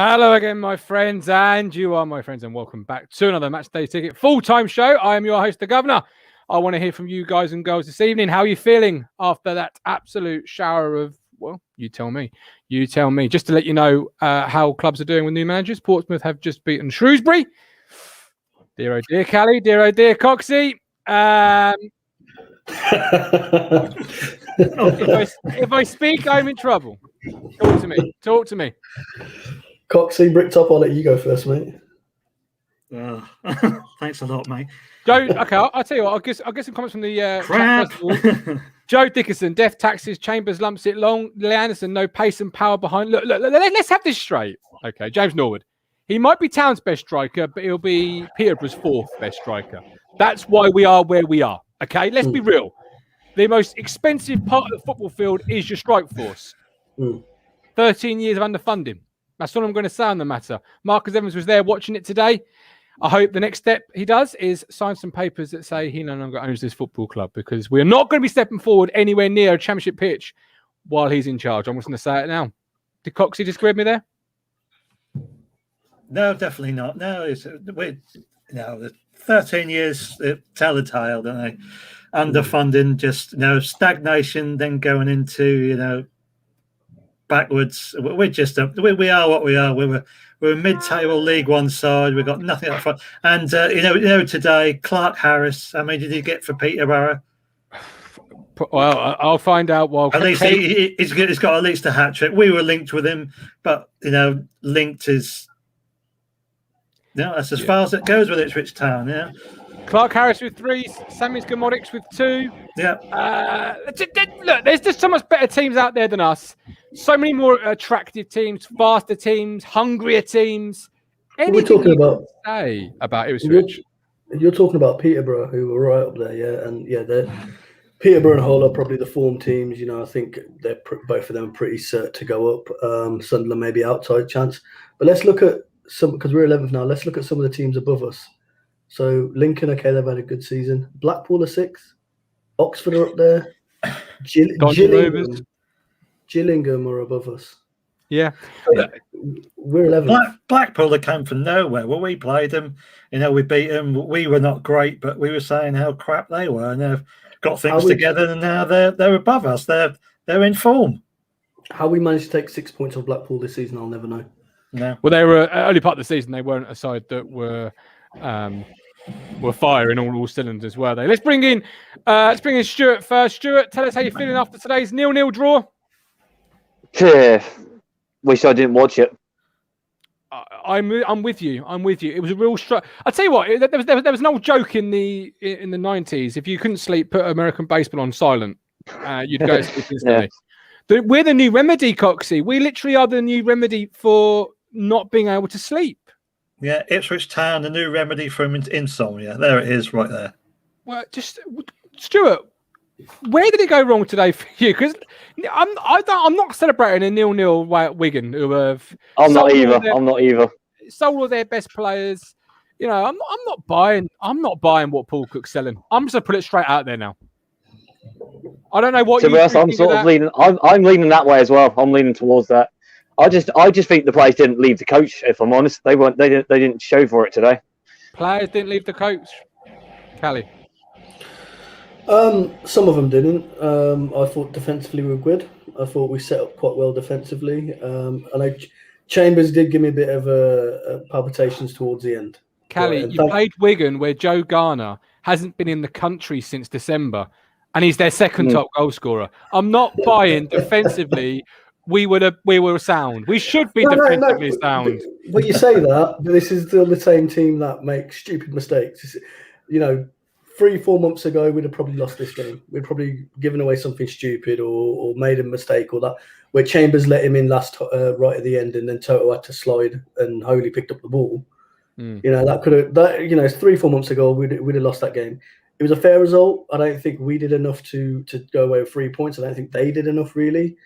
Hello again, my friends, and you are my friends, and welcome back to another Matchday Ticket full-time show. I am your host, the Governor. I want to hear from you guys and girls this evening. How are you feeling after that absolute shower of, well, you tell me. You tell me. Just to let you know how clubs are doing with new managers. Portsmouth have just beaten Shrewsbury. Dear oh dear, Callie. Dear oh dear, Coxie. If I speak, I'm in trouble. Talk to me. Talk to me. Coxie, Bricktop, I'll let you go first, mate. Thanks a lot, mate. Joe, okay, I'll tell you what. I'll get some comments from the chat. Joe Dickerson, Death Taxes, Chambers lumps it long. Anderson, no pace and power behind. Look, let's have this straight. Okay, James Norwood. He might be Town's best striker, but he'll be Peterborough's fourth best striker. That's why we are where we are. Okay, let's be real. The most expensive part of the football field is your strike force. 13 years of underfunding. That's all I'm going to say on the matter. Marcus Evans was there watching it today. I hope the next step he does is sign some papers that say he no longer owns this football club, because we're not going to be stepping forward anywhere near a championship pitch while he's in charge. I'm just going to say it now. Did Coxie disagree with me there? No, definitely not. No, the 13 years tell the tale, don't they? Underfunding, just stagnation, then going into backwards. We are what we are. We're a mid-table League One side. We've got nothing up front. And today, Clark Harris. How many did he get for Peterborough? Well, I'll find out. While at least he's got at least a hat trick. We were linked with him, but linked is that's as far as it goes with Ipswich Town. Yeah. Clark Harris with 3, Sammy's Gamodics with 2. Yeah. Look, there's just so much better teams out there than us. So many more attractive teams, faster teams, hungrier teams. What we're talking about Ipswich. You're talking about Peterborough, who were right up there, yeah, and Peterborough and Hull are probably the form teams. I think they're both of them pretty set to go up. Sunderland maybe outside chance, but let's look at some, because we're 11th now. Let's look at some of the teams above us. So Lincoln, okay, they've had a good season. Blackpool are 6th. Oxford are up there. Gillingham are above us. Yeah. We're 11th. Blackpool, they came from nowhere. Well, we played them. We beat them. We were not great, but we were saying how crap they were. And they've got things together, and now they're above us. They're in form. How we managed to take 6 points off Blackpool this season, I'll never know. No. Well, they were early part of the season. They weren't a side that were firing all cylinders, were they? Let's bring in Stuart first. Stuart, tell us how you're feeling after today's 0-0 draw. Wish I didn't watch it. I'm with you. It was a real struggle. I tell you what, there was an old joke in the 90s. If you couldn't sleep, put American baseball on silent. You'd go to sleep instantly. Yeah. We're the new remedy, Coxie. We literally are the new remedy for not being able to sleep. Yeah, Ipswich Town, the new remedy for insomnia. There it is, right there. Well, just Stuart, where did it go wrong today for you? Because I'm not celebrating a 0-0 way at Wigan, who have. I'm not either. Sold all their best players. I'm not buying what Paul Cook's selling. I'm just gonna put it straight out there now. I don't know what. To be honest, I'm sort of leaning. I'm leaning that way as well. I'm leaning towards that. I just think the players didn't leave the coach. If I'm honest, they didn't show for it today. Players didn't leave the coach. Callie. Some of them didn't. I thought defensively we were good. I thought we set up quite well defensively. Chambers did give me a bit of palpitations towards the end. Callie, you played Wigan, where Joe Garner hasn't been in the country since December, and he's their second top goal scorer. I'm not buying defensively. We were sound. We should be defensively sound. But you say that, but this is still the same team that makes stupid mistakes. 3-4 months ago, we'd have probably lost this game. We'd probably given away something stupid or made a mistake or that. Where Chambers let him in last right at the end, and then Toto had to slide and Holy picked up the ball. That could have 3-4 months ago we'd have lost that game. It was a fair result. I don't think we did enough to go away with 3 points. I don't think they did enough really.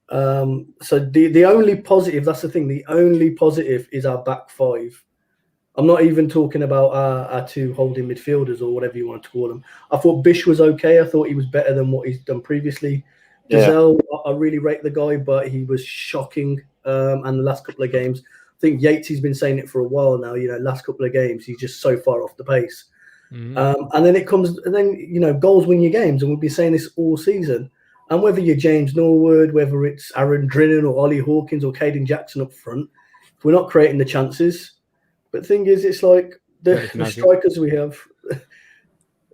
So the only positive, that's the thing, the only positive is our back 5. I'm not even talking about our 2 holding midfielders or whatever you want to call them. I thought Bish was okay. I thought he was better than what he's done previously. Giselle, I really rate the guy, but he was shocking. And the last couple of games, I think Yates been saying it for a while now. Last couple of games, he's just so far off the pace. And then goals win your games, and we've been saying this all season. And whether you're James Norwood, whether it's Aaron Drinan or Ollie Hawkins or Caden Jackson up front, we're not creating the chances. But the thing is, it's like the strikers we have.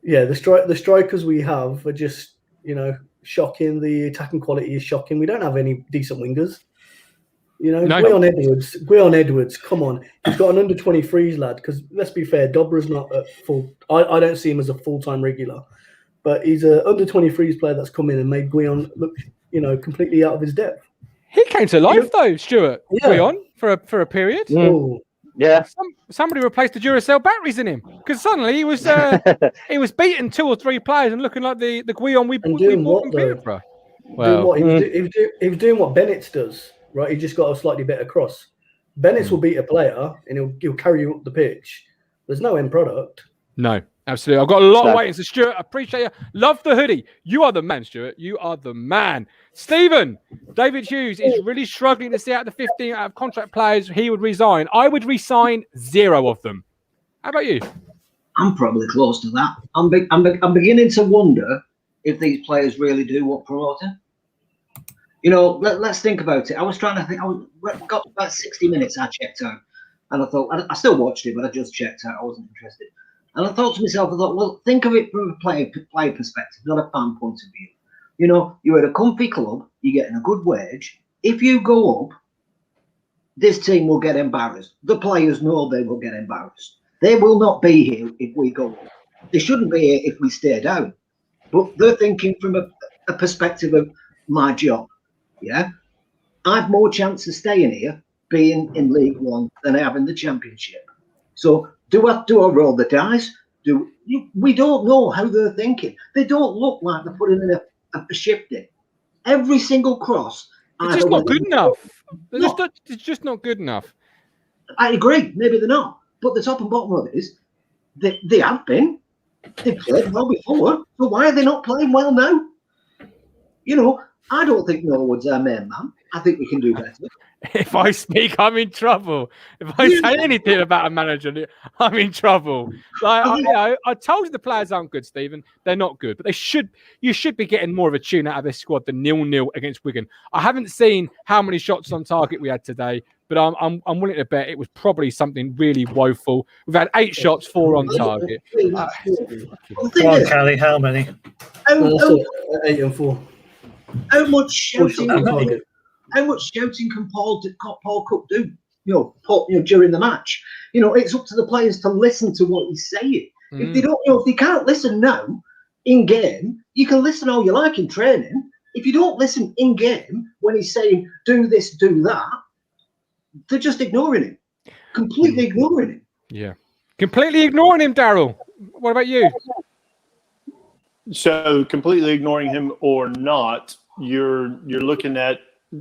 The strikers we have are just, shocking. The attacking quality is shocking. We don't have any decent wingers. Guion Edwards, come on. He's got an under 23s lad, because let's be fair, Dobra's not at full. I don't see him as a full-time regular, but he's an under 23s player that's come in and made Guion look, completely out of his depth. He came to life though, Stuart. Guion for a period. Yeah. Somebody replaced the Duracell batteries in him, because suddenly he was he was beating 2 or 3 players and looking like the Guion we bought from Peterborough. Well, he was doing what Bennett's does, right? He just got a slightly better cross. Bennett's will beat a player and he'll carry you up the pitch. There's no end product. No, absolutely. I've got a lot of waiting. So Stuart, appreciate you. Love the hoodie. You are the man, Stuart. You are the man. Stephen, David Hughes is really struggling to see out the 15 out of contract players he would resign. I would resign 0 of them. How about you? I'm probably close to that. I'm beginning to wonder if these players really do want promoting. Let's think about it. I was trying to think. I got about 60 minutes. I checked out, and I thought I still watched it, but I just checked out. I wasn't interested. And I thought to myself, well, think of it from a player perspective, not a fan point of view. You're at a comfy club, you're getting a good wage. If you go up, this team will get embarrassed. The players know they will get embarrassed. They will not be here if we go up. They shouldn't be here if we stay down. But they're thinking from a perspective of my job. Yeah, I have more chance of staying here being in League One than I have in the Championship. So do I roll the dice? We don't know how they're thinking. They don't look like they're putting in a shift in. Every single cross. It's just not good enough. It's just not good enough. I agree. Maybe they're not. But the top and bottom of it is they have been. They played well before. So why are they not playing well now? I don't think Norwood's our main man. I think we can do better. If I speak, I'm in trouble. If I say anything about a manager, I'm in trouble. I told you the players aren't good, Stephen. They're not good, but you should be getting more of a tune out of this squad than 0-0 against Wigan. I haven't seen how many shots on target we had today, but I'm willing to bet it was probably something really woeful. We've had 8 shots, 4 on target. Come on, Callie, how many? 8 and 4. How much shouting? How much shouting can Paul Cook do? During the match. It's up to the players to listen to what he's saying. If they don't, if they can't listen now in game, you can listen all you like in training. If you don't listen in game when he's saying do this, do that, they're just ignoring him, completely ignoring him. Yeah, completely ignoring him, Daryl. What about you? So completely ignoring him or not, you're looking at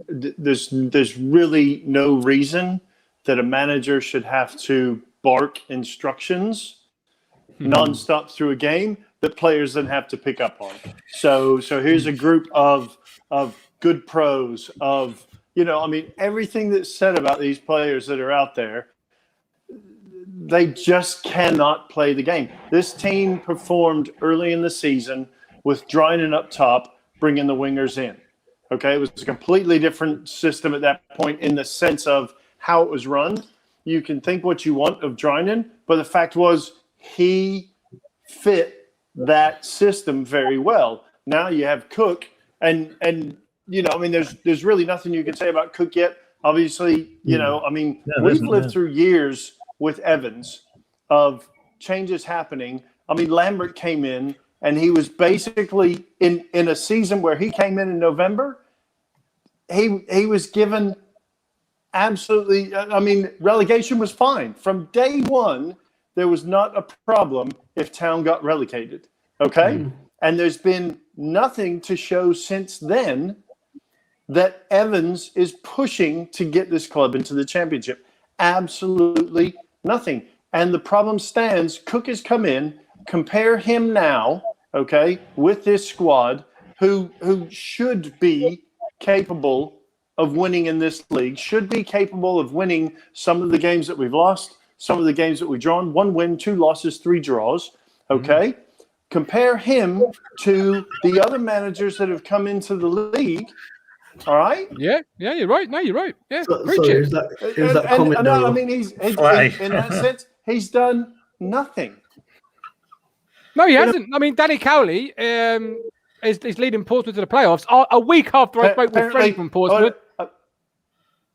there's really no reason that a manager should have to bark instructions nonstop through a game that players then have to pick up on. So here's a group of good pros of everything that's said about these players that are out there. They just cannot play the game. This team performed early in the season with Drinan up top, bringing the wingers in. Okay, it was a completely different system at that point in the sense of how it was run. You can think what you want of Drinan, but the fact was he fit that system very well. Now you have Cook, and there's really nothing you can say about Cook yet. Obviously, we've lived through years with Evans of changes happening. Lambert came in and he was basically in a season where he came in November, he was given absolutely, relegation was fine. From day one, there was not a problem if Town got relegated, okay? And there's been nothing to show since then that Evans is pushing to get this club into the Championship. Absolutely nothing. And the problem stands. Cook has come in. Compare him now, okay, with this squad who should be capable of winning in this league, should be capable of winning some of the games that we've lost, some of the games that we've drawn, 1 win, 2 losses, 3 draws. Okay. Compare him to the other managers that have come into the league. All right. Yeah, you're right. No, you're right. Yeah, So preach it. Here's that comment. No, I mean, he's in that sense, he's done nothing. No, he hasn't. I mean, Danny Cowley is leading Portsmouth to the playoffs a week after I spoke with Freddie from Portsmouth.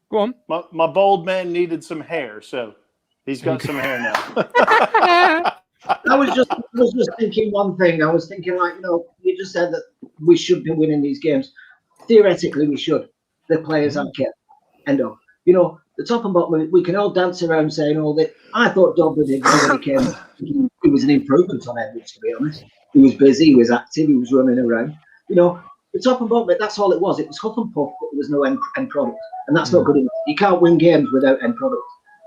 Go on. My bald man needed some hair, so he's got some hair now. I was just thinking one thing. I was thinking, like, you just said that we should be winning these games. Theoretically, we should. The players aren't kept. End of. The top and bottom, we can all dance around saying all that. I thought Dobby did when he came. He was an improvement on Edwards, to be honest. He was busy, he was active, he was running around. The top and bottom, that's all it was. It was huff and puff, but there was no end product. And that's not good enough. You can't win games without end product.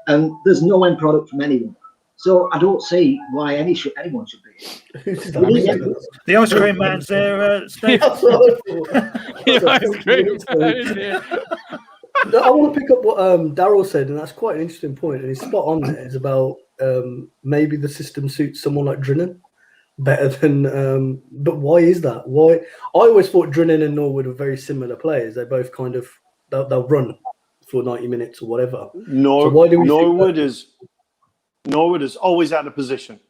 And there's no end product from anyone. So I don't see why anyone should be. The ice cream man's there, Steve. The ice cream man is here. I want to pick up what Daryl said, and that's quite an interesting point. And he's spot on there. It's about maybe the system suits someone like Drinnan better than. But why is that? Why? I always thought Drinnan and Norwood were very similar players. They both kind of they'll run for 90 minutes or whatever. So why do we Norwood is always out of position.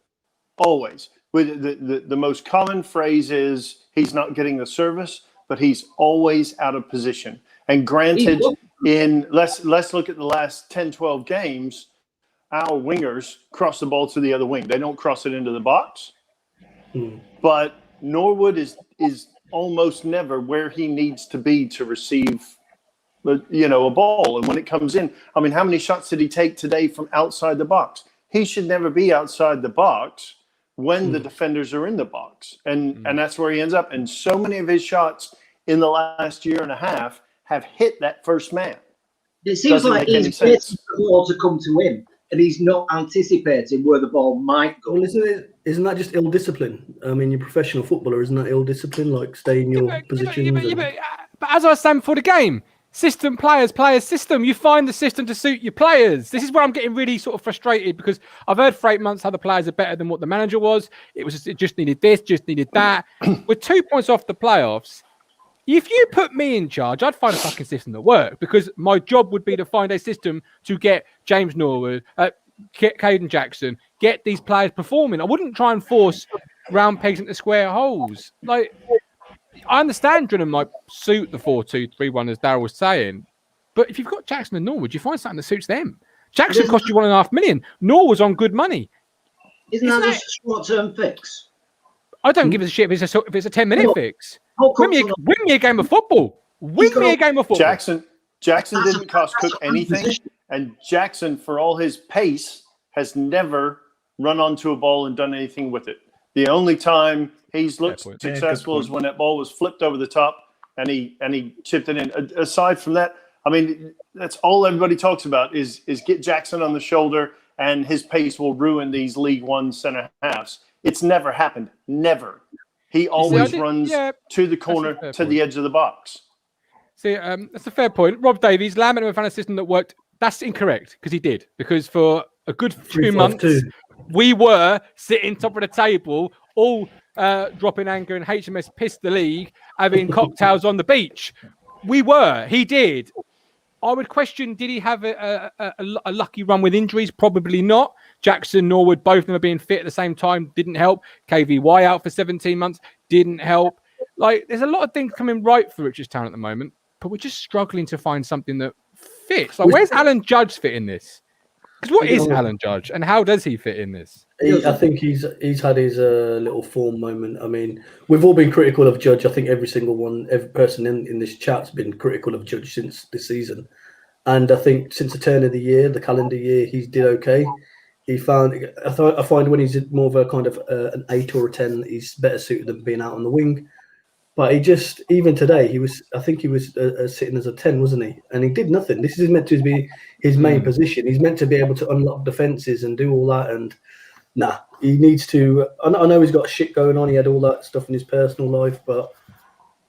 Always. The most common phrase is he's not getting the service, but he's always out of position. And granted, let's look at the last 10, 12 games, our wingers cross the ball to the other wing. They don't cross it into the box. But Norwood is almost never where he needs to be to receive a ball. And when it comes in, I mean, how many shots did he take today from outside the box? He should never be outside the box when the defenders are in the box. And that's where he ends up. And so many of his shots in the last year and a half have hit that first man. It seems like he's waiting for the ball to come to him, and he's not anticipating where the ball might go. Well, isn't that just ill discipline? I mean, you're a professional footballer, isn't that ill discipline? Like stay in your position. But as I was saying before the game, system, players, system. You find the system to suit your players. This is where I'm getting really sort of frustrated because I've heard for 8 months how the players are better than what the manager was. It just needed this, just needed that. We're 2 points off the playoffs. If you put me in charge, I'd find a fucking system that worked because my job would be to find a system to get James Norwood, get Caden Jackson, get these players performing. I wouldn't try and force round pegs into square holes. Like, I understand Drinnan might suit the 4-2-3-1 as Darryl was saying, but if you've got Jackson and Norwood, you find something that suits them. Jackson cost you $1.5 million. Norwood's on good money. Isn't that just a short-term fix? I don't give a shit if it's a 10-minute fix. Win me a game of football. Jackson didn't cost Cook anything, and Jackson, for all his pace, has never run onto a ball and done anything with it. The only time he's looked successful is when that ball was flipped over the top and he chipped it in. Aside from that, I mean, that's all everybody talks about is get Jackson on the shoulder and his pace will ruin these League One centre halves. It's never happened. Never. He always runs to the corner, to the edge of the box. See, that's a fair point. Rob Davies, Lambert found a system that worked. That's incorrect because he did. Because for a good few months, we were sitting top of the table, all dropping anchor, and HMS pissed the league, having cocktails on the beach. We were. He did. I would question, did he have a lucky run with injuries? Probably not. Jackson, Norwood, both of them being fit at the same time didn't help. KVY out for 17 months didn't help. Like, there's a lot of things coming right for Ipswich Town at the moment, but we're just struggling to find something that fits. Like, where's Alan Judge fit in this? Because what is Alan Judge and how does he fit in this? I think he's had his little form moment. I mean, we've all been critical of Judge. I think every person in this chat's been critical of Judge since this season. And I think since the turn of the year, the calendar year, he did okay. I find when he's more of a kind of an 8 or a 10, he's better suited than being out on the wing. But even today, he was sitting as a 10, wasn't he? And he did nothing. This is meant to be his main position. He's meant to be able to unlock defences and do all that. And he needs to. I know he's got shit going on. He had all that stuff in his personal life, but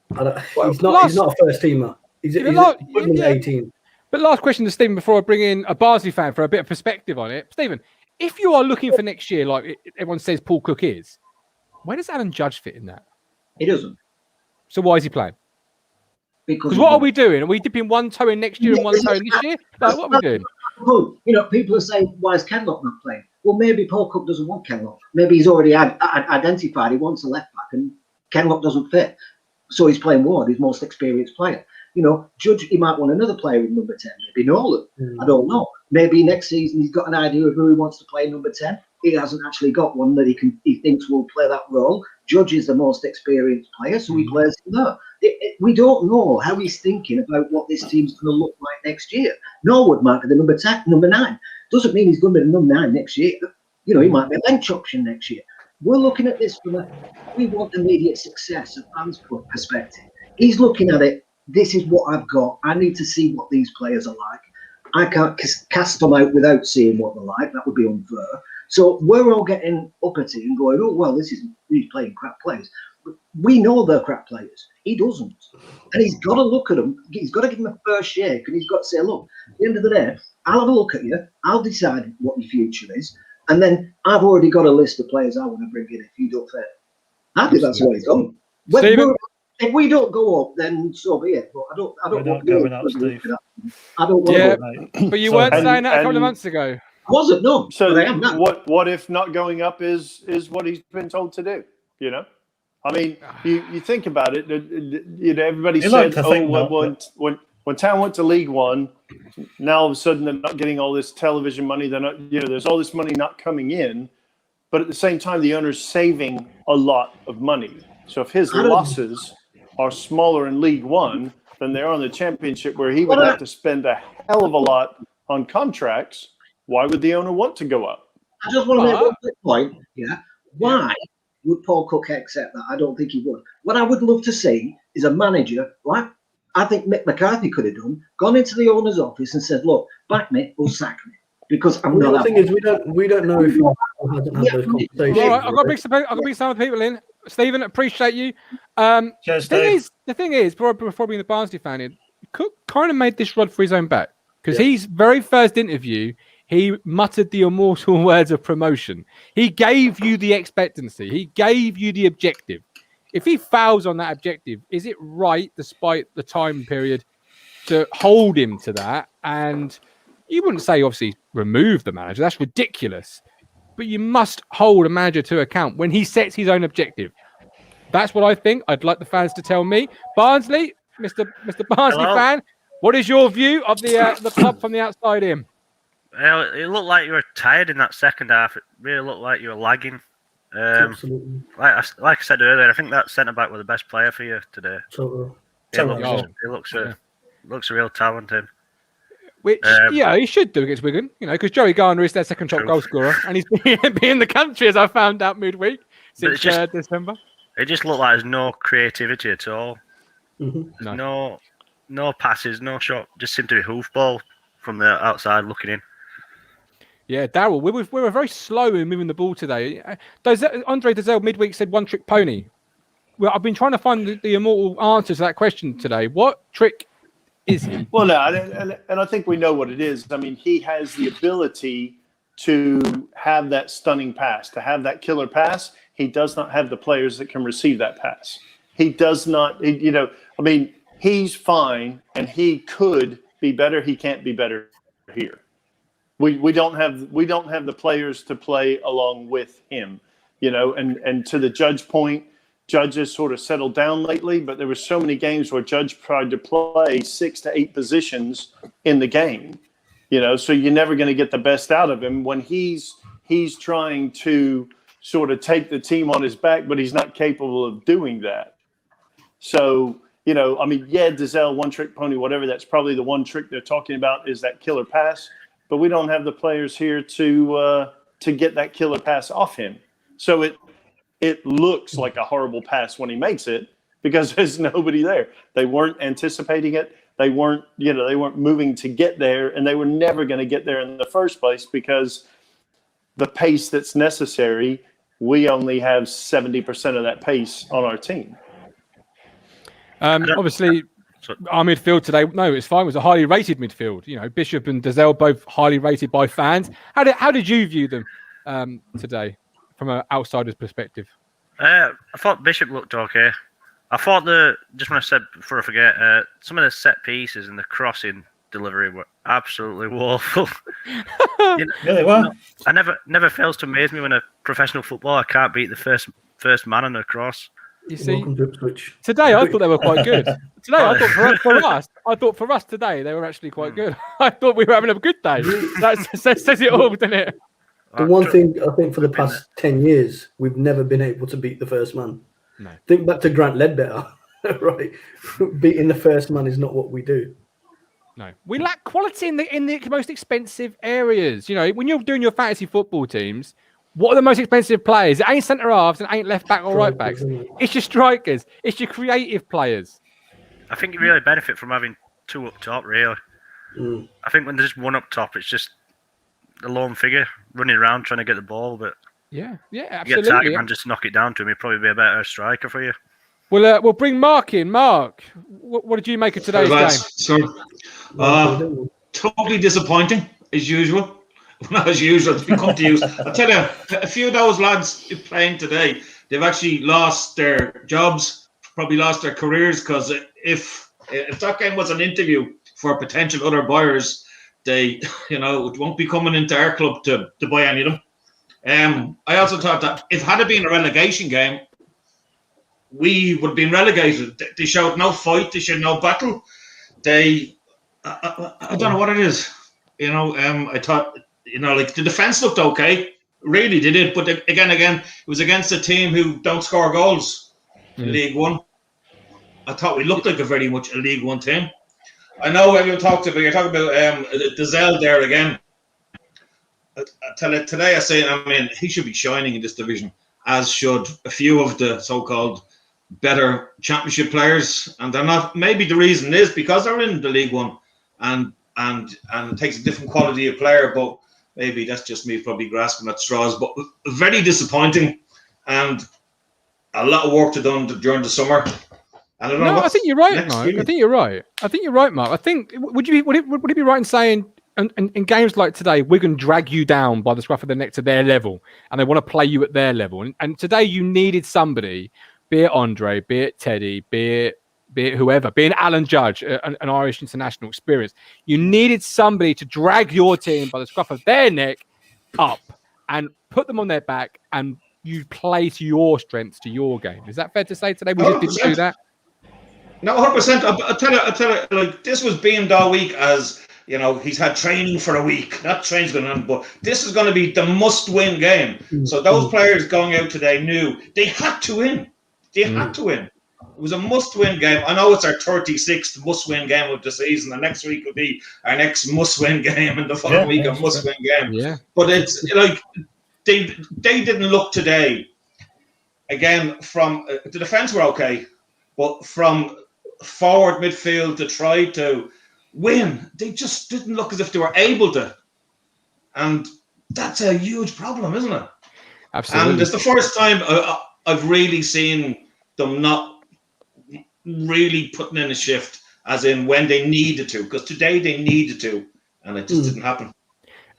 he's not a first teamer. He's Yeah, equivalent yeah. 18. But last question to Stephen before I bring in a Barnsley fan for a bit of perspective on it. Stephen, if you are looking for next year, like everyone says Paul Cook is, where does Alan Judge fit in that? He doesn't. So why is he playing? Because What are we doing? Are we dipping one toe in next year and one toe in this year? Like, what are we doing? You know, people are saying, why is Kenlock not playing? Well, maybe Paul Cook doesn't want Kenlock. Maybe he's already identified he wants a left back and Kenlock doesn't fit. So he's playing Ward, his most experienced player. You know, Judge, he might want another player in number 10, maybe Nolan. I don't know. Maybe next season he's got an idea of who he wants to play in number 10. He hasn't actually got one that he thinks will play that role. Judge is the most experienced player, so he plays him there. We don't know how he's thinking about what this team's going to look like next year. Norwood might be the number 9. Doesn't mean he's going to be the number 9 next year. You know, he might be a bench option next year. We're looking at this from we want immediate success of fans' perspective. He's looking at it. This is what I've got. I need to see what these players are like. I can't cast them out without seeing what they're like. That would be unfair. So we're all getting uppity and going, oh, well, he's playing crap players. But we know they're crap players. He doesn't. And he's got to look at them. He's got to give them a first shake. And he's got to say, look, at the end of the day, I'll have a look at you. I'll decide what your future is. And then I've already got a list of players I want to bring in if you don't fit. I think that's what he's done. If we don't go up, then so be it. But I don't We're want not going up, Steve. I don't want Yeah, to go up. but you weren't saying that a couple of months ago. I wasn't, no. So but I am now. what if not going up is what he's been told to do? You know, I mean, you think about it. You know, everybody said, when Town went to League One, now all of a sudden they're not getting all this television money. They're not, you know, there's all this money not coming in, but at the same time, the owner's saving a lot of money. So if his losses are smaller in League One than they are in the Championship, where he would have to spend a hell of a lot on contracts, why would the owner want to go up? I just want to make one quick point. Yeah. Why would Paul Cook accept that? I don't think he would. What I would love to see is a manager, like I think Mick McCarthy could have done, gone into the owner's office and said, look, back me or sack me. Because I'm not. The thing is, we don't know if he hasn't had those conversations. All right, I've got to bring some of the people in. Stephen, appreciate you. Cheers, the thing is, before being the Barnsley fan in, Cook kind of made this rod for his own back because his very first interview, he muttered the immortal words of promotion. He gave you the expectancy. He gave you the objective. If he fails on that objective, is it right, despite the time period, to hold him to that? And you wouldn't say, obviously, remove the manager. That's ridiculous. But you must hold a manager to account when he sets his own objective. That's what I think. I'd like the fans to tell me. Barnsley, Mr. Barnsley fan, what is your view of the club from the outside in? Well, it looked like you were tired in that second half. It really looked like you were lagging. Absolutely. Like I said earlier, I think that centre back was the best player for you today. He looks a real talent. Him. Which, he should do against Wigan, you know, because Joey Garner is their second top goal scorer, and he's been in the country, as I found out midweek since December. It just looked like there's no creativity at all. Mm-hmm. No passes, no shot. Just seemed to be hoofball from the outside looking in. Yeah, Daryl, we were very slow in moving the ball today. Andre Dazelle midweek said one trick pony. Well, I've been trying to find the immortal answer to that question today. What trick is he? Well, no, and I think we know what it is. I mean, he has the ability to have that stunning pass, to have that killer pass. He does not have the players that can receive that pass. He does not, he's fine and he could be better. He can't be better here. We don't have the players to play along with him, you know, and to the Judge point, Judge has sort of settled down lately, but there were so many games where Judge tried to play 6 to 8 positions in the game, you know, so you're never going to get the best out of him when he's trying to sort of take the team on his back, but he's not capable of doing that. So, you know, I mean, Dazelle, one trick pony, whatever, that's probably the one trick they're talking about is that killer pass, but we don't have the players here to get that killer pass off him. So it looks like a horrible pass when he makes it because there's nobody there. They weren't anticipating it. They weren't moving to get there, and they were never going to get there in the first place because the pace that's necessary, we only have 70% of that pace on our team. Obviously, So, our midfield today, no, it's fine. It was a highly rated midfield. You know, Bishop and Dazelle both highly rated by fans. How did you view them today from an outsider's perspective? I thought Bishop looked okay. I thought just when I said before I forget, some of the set pieces and the crossing delivery were absolutely woeful. Really well. I never fails to amaze me when a professional footballer can't beat the first man on a cross. You see, Welcome to Ipswich. today I thought they were quite good. Today I thought for us today they were actually quite good. I thought we were having a good day. That says it all, doesn't it? The one thing I think for the past 10 years, we've never been able to beat the first man. No. Think back to Grant Ledbetter, right? Beating the first man is not what we do. No, we lack quality in the most expensive areas. You know, when you're doing your fantasy football teams, what are the most expensive players? It ain't centre halves and ain't left back or right backs. It's your strikers. It's your creative players. I think you really benefit from having two up top, really. I think when there's one up top, it's just a lone figure running around trying to get the ball. But yeah, you absolutely. get target man, just knock it down to him. He'd probably be a better striker for you. We'll bring Mark in. Mark, what did you make of today's game? Totally disappointing as usual. Not as usual, it's become to use. I'll tell you, a few of those lads playing today, they've actually lost their jobs, probably lost their careers, because if that game was an interview for potential other buyers, they, won't be coming into our club to buy any of them. I also thought that if had it been a relegation game, we would have been relegated. They showed no fight, they showed no battle. I don't know what it is. I thought, like the defense looked okay, really did it. But again, it was against a team who don't score goals in League One. I thought we looked like a very much a League One team. I know everyone you're talking about Dazelle there again. I tell you, today he should be shining in this division, as should a few of the so-called better championship players. And they're not. Maybe the reason is because they're in the League One, and it takes a different quality of player. But maybe that's just me probably grasping at straws. But very disappointing, and a lot of work to done during the summer. I think you're right, Mark. I think you're right, Mark. I think would it be right in saying in games like today, Wigan drag you down by the scruff of the neck to their level, and they want to play you at their level. And today you needed somebody, be it Andre, be it Teddy, be it whoever, be it Alan Judge, an Irish international experience. You needed somebody to drag your team by the scruff of their neck up and put them on their back, and you play to your strengths, to your game. Is that fair to say today? We just didn't do that. No, 100%. I tell you, like this was beamed all week as he's had training for a week. That training's going on, but this is going to be the must-win game. So those players going out today knew they had to win. They had to win. It was a must-win game. I know it's our 36th must-win game of the season. The next week will be our next must-win game, and the following week a must-win game. Yeah. But it's like they didn't look today. Again, from the defense were okay, but from forward midfield to try to win, they just didn't look as if they were able to, and that's a huge problem, isn't it? Absolutely. And it's the first time I've really seen them not really putting in a shift, as in when they needed to, because today they needed to, and it just didn't happen.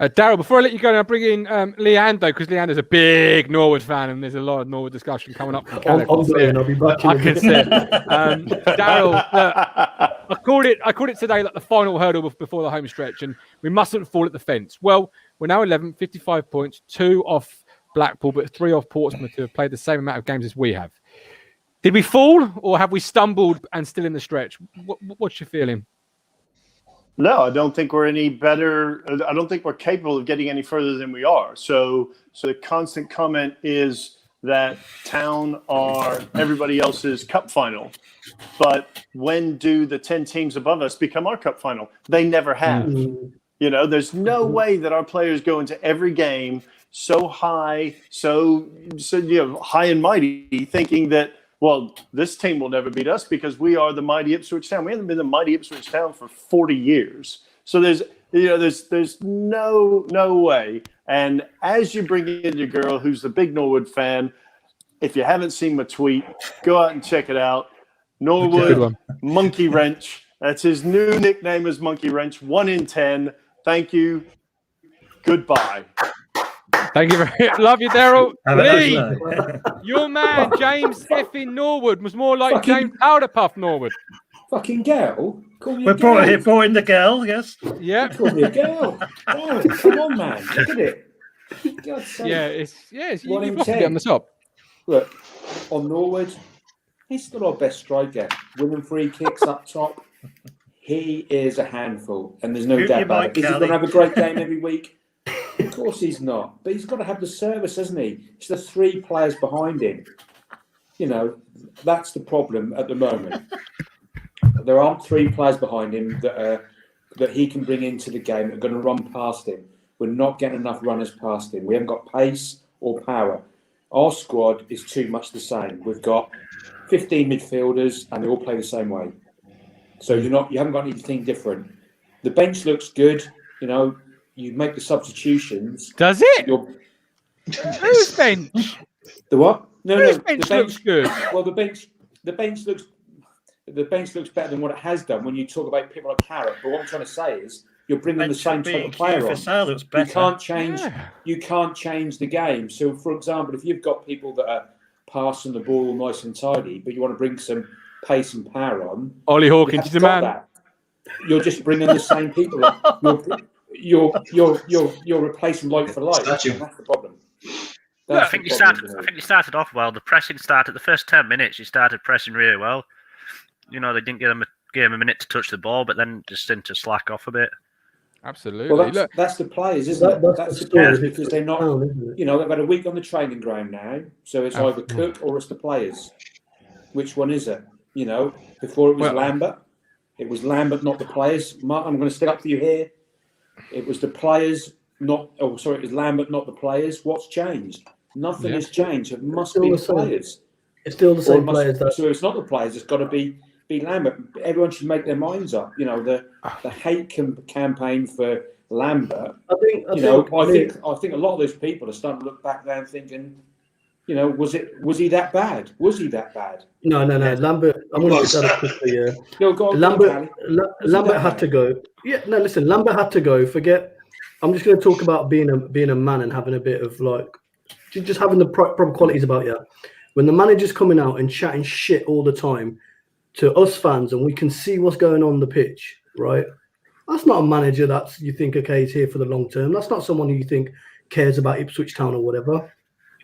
Daryl, before I let you go, I'll bring in Leander, because Leander's a big Norwood fan, and there's a lot of Norwood discussion coming up. I'll be back. I can see it. Daryl, I called it today like the final hurdle before the home stretch, and we mustn't fall at the fence. Well, we're now 11, 55 points, 2 off Blackpool, but 3 off Portsmouth, who have played the same amount of games as we have. Did we fall, or have we stumbled and still in the stretch? What's your feeling? No, I don't think we're any better. I don't think we're capable of getting any further than we are. So the constant comment is that Town are everybody else's cup final. But when do the 10 teams above us become our cup final? They never have. There's no way that our players go into every game so high, so high and mighty, thinking that, well, this team will never beat us because we are the mighty Ipswich Town. We haven't been the mighty Ipswich Town for 40 years. So there's no way. And as you bring in your girl, who's the big Norwood fan, if you haven't seen my tweet, go out and check it out. Norwood, Monkey Wrench. That's his new nickname is Monkey Wrench. 1 in 10. Thank you. Goodbye. Thank you very much. Love you, Daryl. Have a nice Lee, night. your man, James effing Norwood, was more like James Powderpuff Norwood. Fucking girl. Call me We're a girl. brought in the girl, yes. Yeah. Call me a girl. No, come on, man. Look at it. God's sake. Yeah, it's One in you've got to 10. be on the top. Look, on Norwood, he's still our best striker. Winning free kicks up top. He is a handful, and there's no Shoot doubt your about mic, it. Is he Callie. going to have a great game every week? Of course he's not. But he's got to have the service, hasn't he? It's the 3 players behind him. You know, that's the problem at the moment. There aren't 3 players behind him that he can bring into the game that are going to run past him. We're not getting enough runners past him. We haven't got pace or power. Our squad is too much the same. We've got 15 midfielders and they all play the same way. So you haven't got anything different. The bench looks good. You know, you make the substitutions. Does it? Whose bench? The what? Whose The bench looks good? Well, the bench looks better than what it has done when you talk about people like Carrot. But what I'm trying to say is you're bringing the same type of player on. You can't change. Yeah. You can't change the game. So, for example, if you've got people that are passing the ball nice and tidy, but you want to bring some pace and power on, Ollie you Hawkins have is to the stop man. that. You're just bringing the same people. You're replacing like for like. That's the problem. I think you started off well. The pressing started the first 10 minutes. You started pressing really well. You know, they didn't give him a minute to touch the ball, but then just seemed to slack off a bit. Absolutely. Well, that's the players, isn't it? That's the story, players because they're not. You know, they've had a week on the training ground now, so it's either Cook or it's the players. Which one is it? You know, before it was Lambert. It was Lambert, not the players. Mark, I'm going to stick up for you here. It was the players, not. Oh, sorry, it was Lambert, not the players. What's changed? Nothing has changed. It must be the players. It's still the same players. So it's not the players. It's got to be Lambert. Everyone should make their minds up. You know, the hate campaign for Lambert. I think a lot of those people are starting to look back there and thinking, you know, was he that bad? Was he that bad? No. Lambert. I'm going to put that up quickly. Lambert had to go. Yeah, no. Listen, Lambert had to go. Forget. I'm just going to talk about being a man and having a bit of like, just having the proper qualities about you. When the manager's coming out and chatting shit all the time to us fans, and we can see what's going on the pitch, right? That's not a manager that you think, okay, he's here for the long term. That's not someone who you think cares about Ipswich Town or whatever.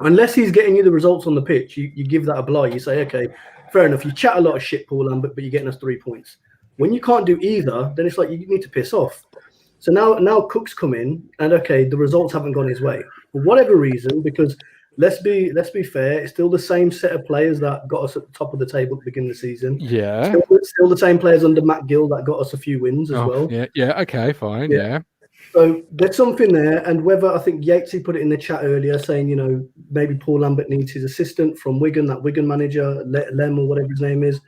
Unless he's getting you the results on the pitch, you give that a blow. You say, okay, fair enough. You chat a lot of shit, Paul Lambert, but you're getting us 3 points. When you can't do either, then it's like you need to piss off. So now Cook's come in, and okay, the results haven't gone his way for whatever reason. Because let's be fair, it's still the same set of players that got us at the top of the table at the beginning of the season. Yeah, still the same players under Matt Gill that got us a few wins as well. Yeah. Okay, fine. Yeah. So there's something there, and whether I think Yatesy put it in the chat earlier, saying maybe Paul Lambert needs his assistant from Wigan, that Wigan manager Lem or whatever his name is.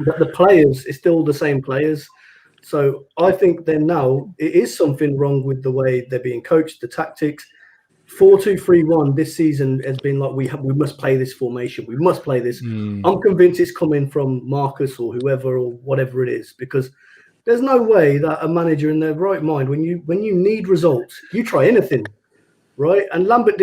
But the players is still the same players. So I think then now it is something wrong with the way they're being coached, the tactics. 4-2-3-1 this season has been like we must play this formation. We must play this. I'm convinced it's coming from Marcus or whoever or whatever it is, because there's no way that a manager in their right mind, when you need results, you try anything, right? And Lambert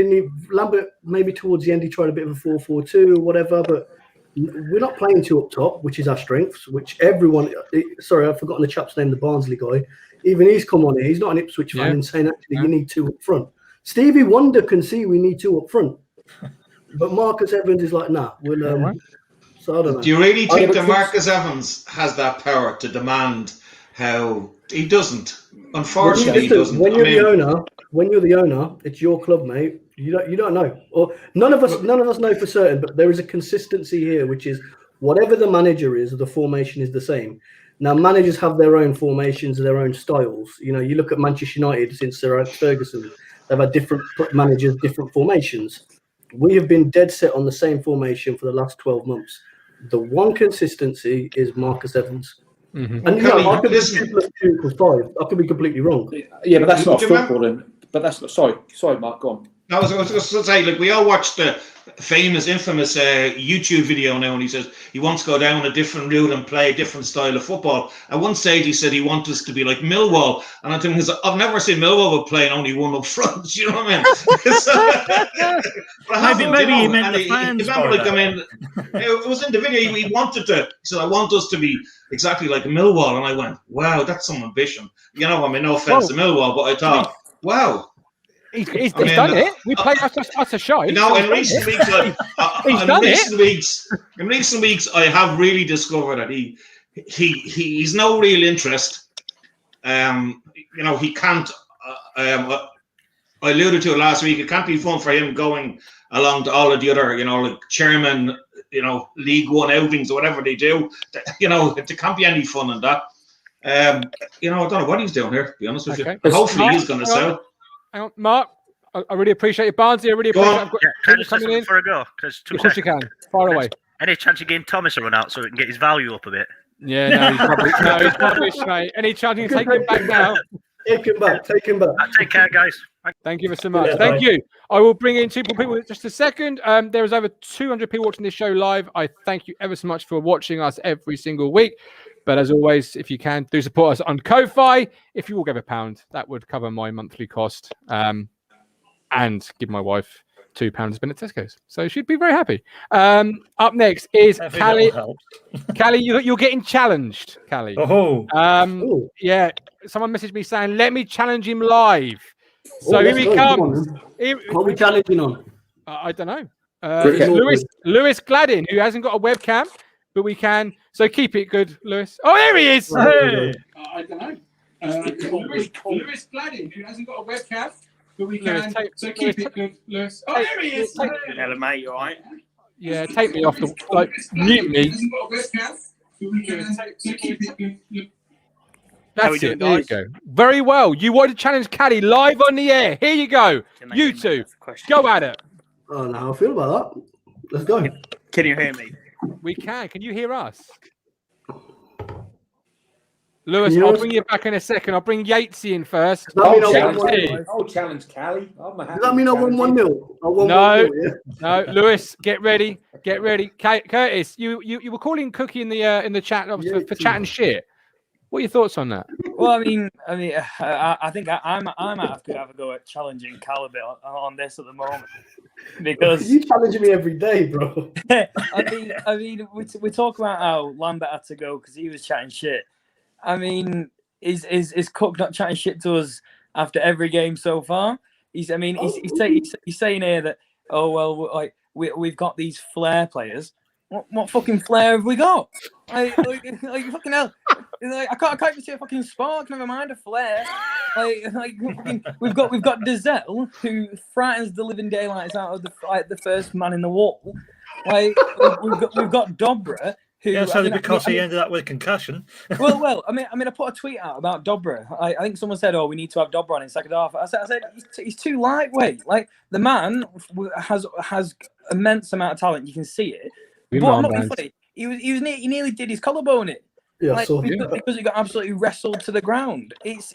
maybe towards the end he tried a bit of a 4-4-2 or whatever, but we're not playing 2 up top, which is our strengths, which everyone. Sorry, I've forgotten the chap's name, the Barnsley guy. Even he's come on here. He's not an Ipswich fan and saying actually you need 2 up front. Stevie Wonder can see we need 2 up front, but Marcus Evans is like, nah. We'll. So I don't know. Do you really think that Marcus Evans has that power to demand how he doesn't? Unfortunately, he doesn't. When you're the owner, it's your club, mate. You don't know, or none of us know for certain. But there is a consistency here, which is whatever the manager is, the formation is the same. Now, managers have their own formations, their own styles. You know, you look at Manchester United since Sir Alex Ferguson; they've had different managers, different formations. We have been dead set on the same formation for the last 12 months. The one consistency is Marcus Evans. Mm-hmm. And I could be 2+2=5. I could be completely wrong. Yeah, but that's not football. But that's not. Sorry, Mark. Go on. I was going to say, like, we all watched infamous YouTube video now, and he says he wants to go down a different route and play a different style of football. At one stage, he said he wants us to be like Millwall, and I'm thinking, I've never seen Millwall playing only one up front. You know what I mean? Maybe he meant the fans. It was in the video. He wanted to. He said, "I want us to be exactly like Millwall," and I went, "Wow, that's some ambition." You know, I mean, no offense to Millwall, but I thought, "Wow." He's done it. We played us a show. No, in recent weeks, in recent weeks, I have really discovered that he's no real interest. You know, he can't. I alluded to it last week. It can't be fun for him going along to all of the other, you know, like chairman, you know, League One outings or whatever they do. You know, there can't be any fun in that. You know, I don't know what he's doing here, to be honest with you. Hopefully, he's going to sell. Hang on, Mark. I really appreciate you, Barnsley. I really appreciate can I just say something before I go? Of course you can. Far away. Any chance you getting Thomas a run out so we can get his value up a bit? Yeah, no, he's probably straight. Any chance you can take him back now? Take him back. Take care, guys. Thank you so much. Thank you. I will bring in 2 people in just a second. There is over 200 people watching this show live. I thank you ever so much for watching us every single week. But as always, if you can, do support us on Ko-Fi. If you will give £1, that would cover my monthly cost and give my wife £2 to spend at Tesco's. So she'd be very happy. Up next is Callie. Callie, you're getting challenged, Callie. Yeah, someone messaged me saying, let me challenge him live. So here he comes. What are we challenging on? I don't know. It's Lewis Gladden, who hasn't got a webcam. But we can. So keep it good, Lewis. Oh, there he is. Hey. I don't know. Lewis Gladden, who hasn't got a webcam. But we can. So keep it good, Lewis. Oh, there he is. Hello, mate. You all right? Yeah, take me off the. Mute me. That's it. There you go. Very well. You want to challenge Caddy live on the air. Here you go. You two. Go at it. Oh, no, I feel about that. Let's go. Can you hear me? We can. Can you hear us? Lewis, I'll bring you back in a second. I'll bring Yatesy in first. I'll challenge Callie. Does that mean I won 1-0? No, Lewis, get ready. Get ready. Curtis, you were calling Cookie in the chat for chatting shit. What are your thoughts on that? Well, I think I might have to have a go at challenging Cal a bit on this at the moment, because you challenge me every day, bro. I mean, we talk about how Lambert had to go because he was chatting shit. I mean, is Cook not chatting shit to us after every game so far? He's saying here that we've got these flair players. What fucking flair have we got? Like fucking hell. I can't even see a fucking spark. Never mind a flare. We've got Dazelle, who frightens the living daylights out of the first man in the wall. We've got Dobra, who because he ended up with a concussion. Well. I mean, I put a tweet out about Dobra. I think someone said, "Oh, we need to have Dobra on in second half." I said he's too lightweight. Like, the man has immense amount of talent. You can see it. But I'm not being funny. He nearly did his collarbone it. Yeah, because he got absolutely wrestled to the ground. It's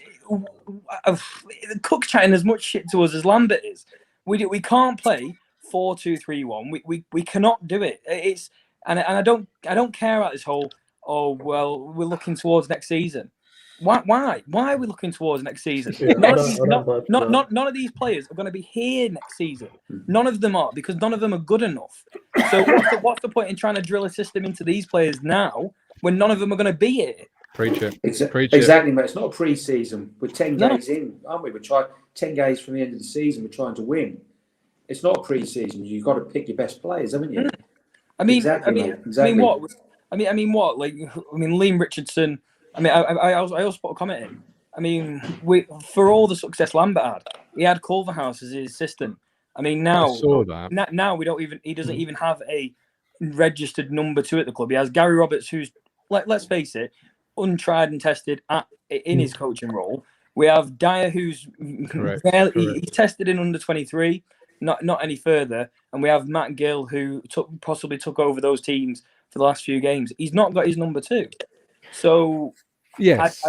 Cook chatting as much shit to us as Lambert is. We can't play 4-2-3-1. We cannot do it. And I don't care about this whole we're looking towards next season. Why are we looking towards next season? None of these players are going to be here next season. None of them are, because none of them are good enough. So what's the point in trying to drill a system into these players now when none of them are going to be here? Preach it. Exactly, mate. It's not a pre-season. We're 10 games in, aren't we? We're trying 10 games from the end of the season. We're trying to win. It's not a pre-season. You've got to pick your best players, haven't you? Exactly. What? Liam Richardson. I also put a comment in. I mean, for all the success Lambert had, he had Culverhouse as his assistant. I mean, now we don't even. He doesn't even have a registered number 2 at the club. He has Gary Roberts, who's, let's face it, untried and tested in his coaching role. We have Dyer, who's he's tested in under 23, not any further, and we have Matt Gill, who possibly took over those teams for the last few games. He's not got his number 2. So, yes,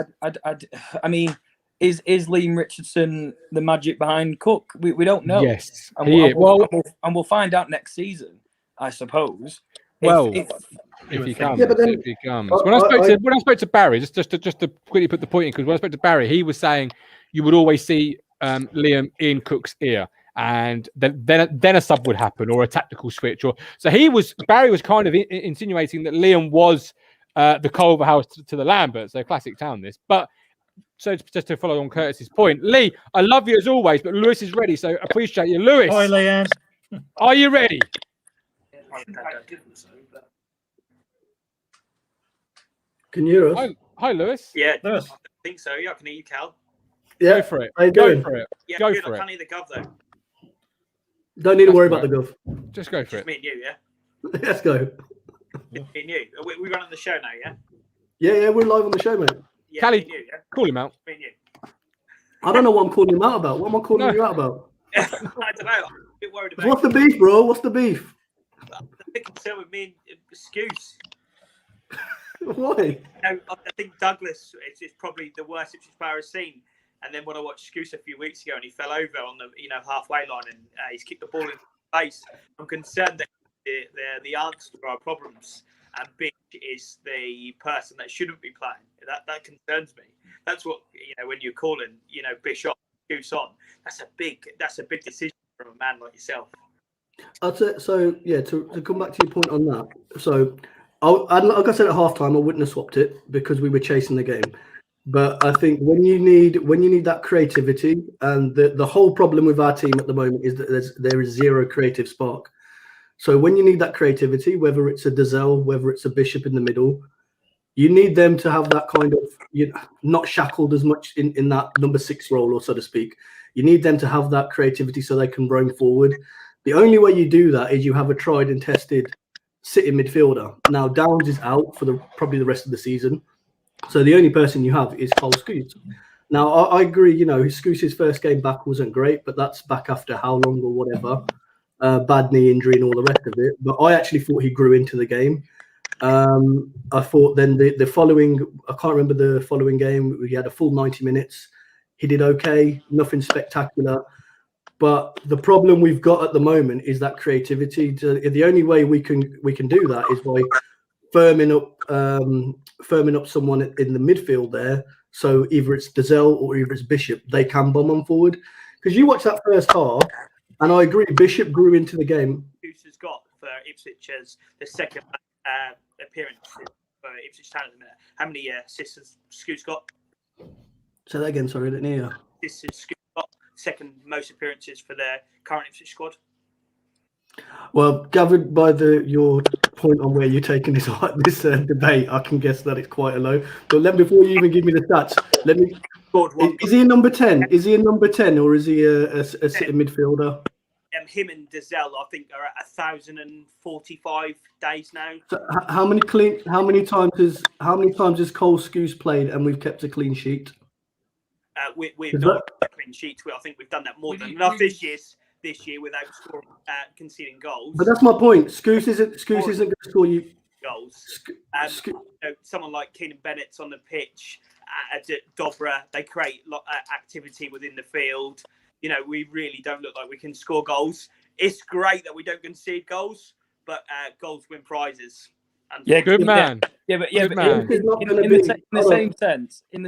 I mean, is Liam Richardson the magic behind Cook? We don't know. Yes, and we'll find out next season, I suppose. Well, if he comes, Yeah, but then- if he comes. When I spoke to Barry, just to quickly put the point in, because when I spoke to Barry, he was saying you would always see Liam in Cook's ear, and then a sub would happen or a tactical switch, or so Barry was kind of insinuating that Liam was the Culverhouse to the Lambert, so classic Town this. But so just to follow on Curtis's point, Lee, I love you as always, but Lewis is ready, so appreciate you, Lewis. Hi, Leanne. Are you ready? Can you hear us? Hi, Lewis. Yeah, Lewis. I think so. Yeah, I can hear you, Cal. Yeah. Go for it. How you Go doing? for it. Yeah, Go good. for I it. can't hear the gov though. Don't need to worry about the gov. Just go for Just it. me and you, yeah. Let's go. Me and you. We running the show now, yeah. Yeah, we're live on the show, mate. Yeah, Callie, me and you, yeah. call him out. Me and you. I don't know what I'm calling him out about. What am I calling you out about? I don't know. I'm a bit worried about. What's the beef, bro? What's the beef? The big concern with me and Scouse. Why? I think Douglas is probably the worst Ipswich player I've seen. And then when I watched Scouse a few weeks ago and he fell over on the halfway line and he's kicked the ball in the face, I'm concerned that the answer to our problems and Bitch is the person that shouldn't be playing. That concerns me. That's what when you're calling Bishop Scouse on. That's a big decision from a man like yourself. So yeah, to come back to your point on that. So like I said at halftime, I wouldn't have swapped it because we were chasing the game. But I think when you need that creativity, and the whole problem with our team at the moment is that there is zero creative spark. So when you need that creativity, whether it's a Dazelle, whether it's a Bishop in the middle, you need them to have that kind of not shackled as much in that number 6 role, or so to speak. You need them to have that creativity so they can roam forward. The only way you do that is you have a tried and tested sitting midfielder. Now Downs is out for probably the rest of the season. So the only person you have is Cole Scouse. Now, I agree, Scouse's first game back wasn't great, but that's back after how long or whatever. Bad knee injury and all the rest of it. But I actually thought he grew into the game. I thought then the following, I can't remember the following game, we had a full 90 minutes. He did okay, nothing spectacular. But the problem we've got at the moment is that creativity. The only way we can do that is by firming up someone in the midfield there. So either it's Dazelle or either it's Bishop, they can bomb on forward. Because you watch that first half, and I agree, Bishop grew into the game. Scouse has got for Ipswich as the second appearance for Ipswich Town at the minute. How many assists has Scouse got? Say that again, sorry, I didn't hear. Assists has Scouse got, second most appearances for their current Ipswich squad. Well, gathered by your point on where you're taking this debate, I can guess that it's quite a low. But before you even give me the stats, is he a number 10? Is he a number 10 or is he a sitting midfielder? Him and Dazelle, I think, are at 1,045 days now. So how many times has Cole Scouse played and we've kept a clean sheet? We've not a clean sheet. I think we've done that more than enough this year without conceding goals. But that's my point. Scouse isn't going to score you goals. Someone like Keenan Bennett's on the pitch, Dobra, they create activity within the field. We really don't look like we can score goals. It's great that we don't concede goals, but goals win prizes. Yeah, good man. In the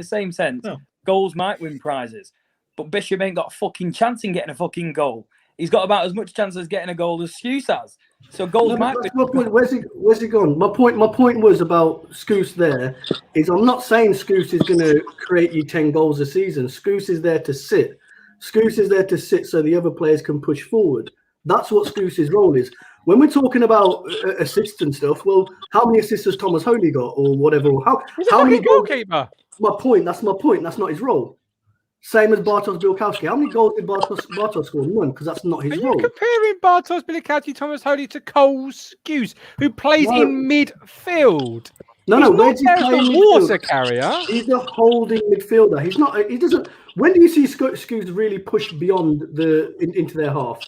same sense, goals might win prizes, but Bishop ain't got a fucking chance in getting a fucking goal. He's got about as much chance as getting a goal as Scouse has. So goals might win. My point. Where's he gone? My point was about Scouse there. Is I'm not saying Scouse is going to create you 10 goals a season. Scouse is there to sit. Scouse is there to sit so the other players can push forward. That's what Scouse's role is. When we're talking about assists and stuff, well, how many assists has Thomas Holy got or whatever? How many goalkeeper? My point. That's my point. That's not his role. Same as Bartosz Białkowski. How many goals did Bartosz score? None, because that's not his role. Are you comparing Bartosz Białkowski, Thomas Holy to Cole Scouse, who plays in midfield? No. Where's he playing? Water carrier. He's a holding midfielder. He's not. He doesn't. When do you see Scouse really push beyond into their half?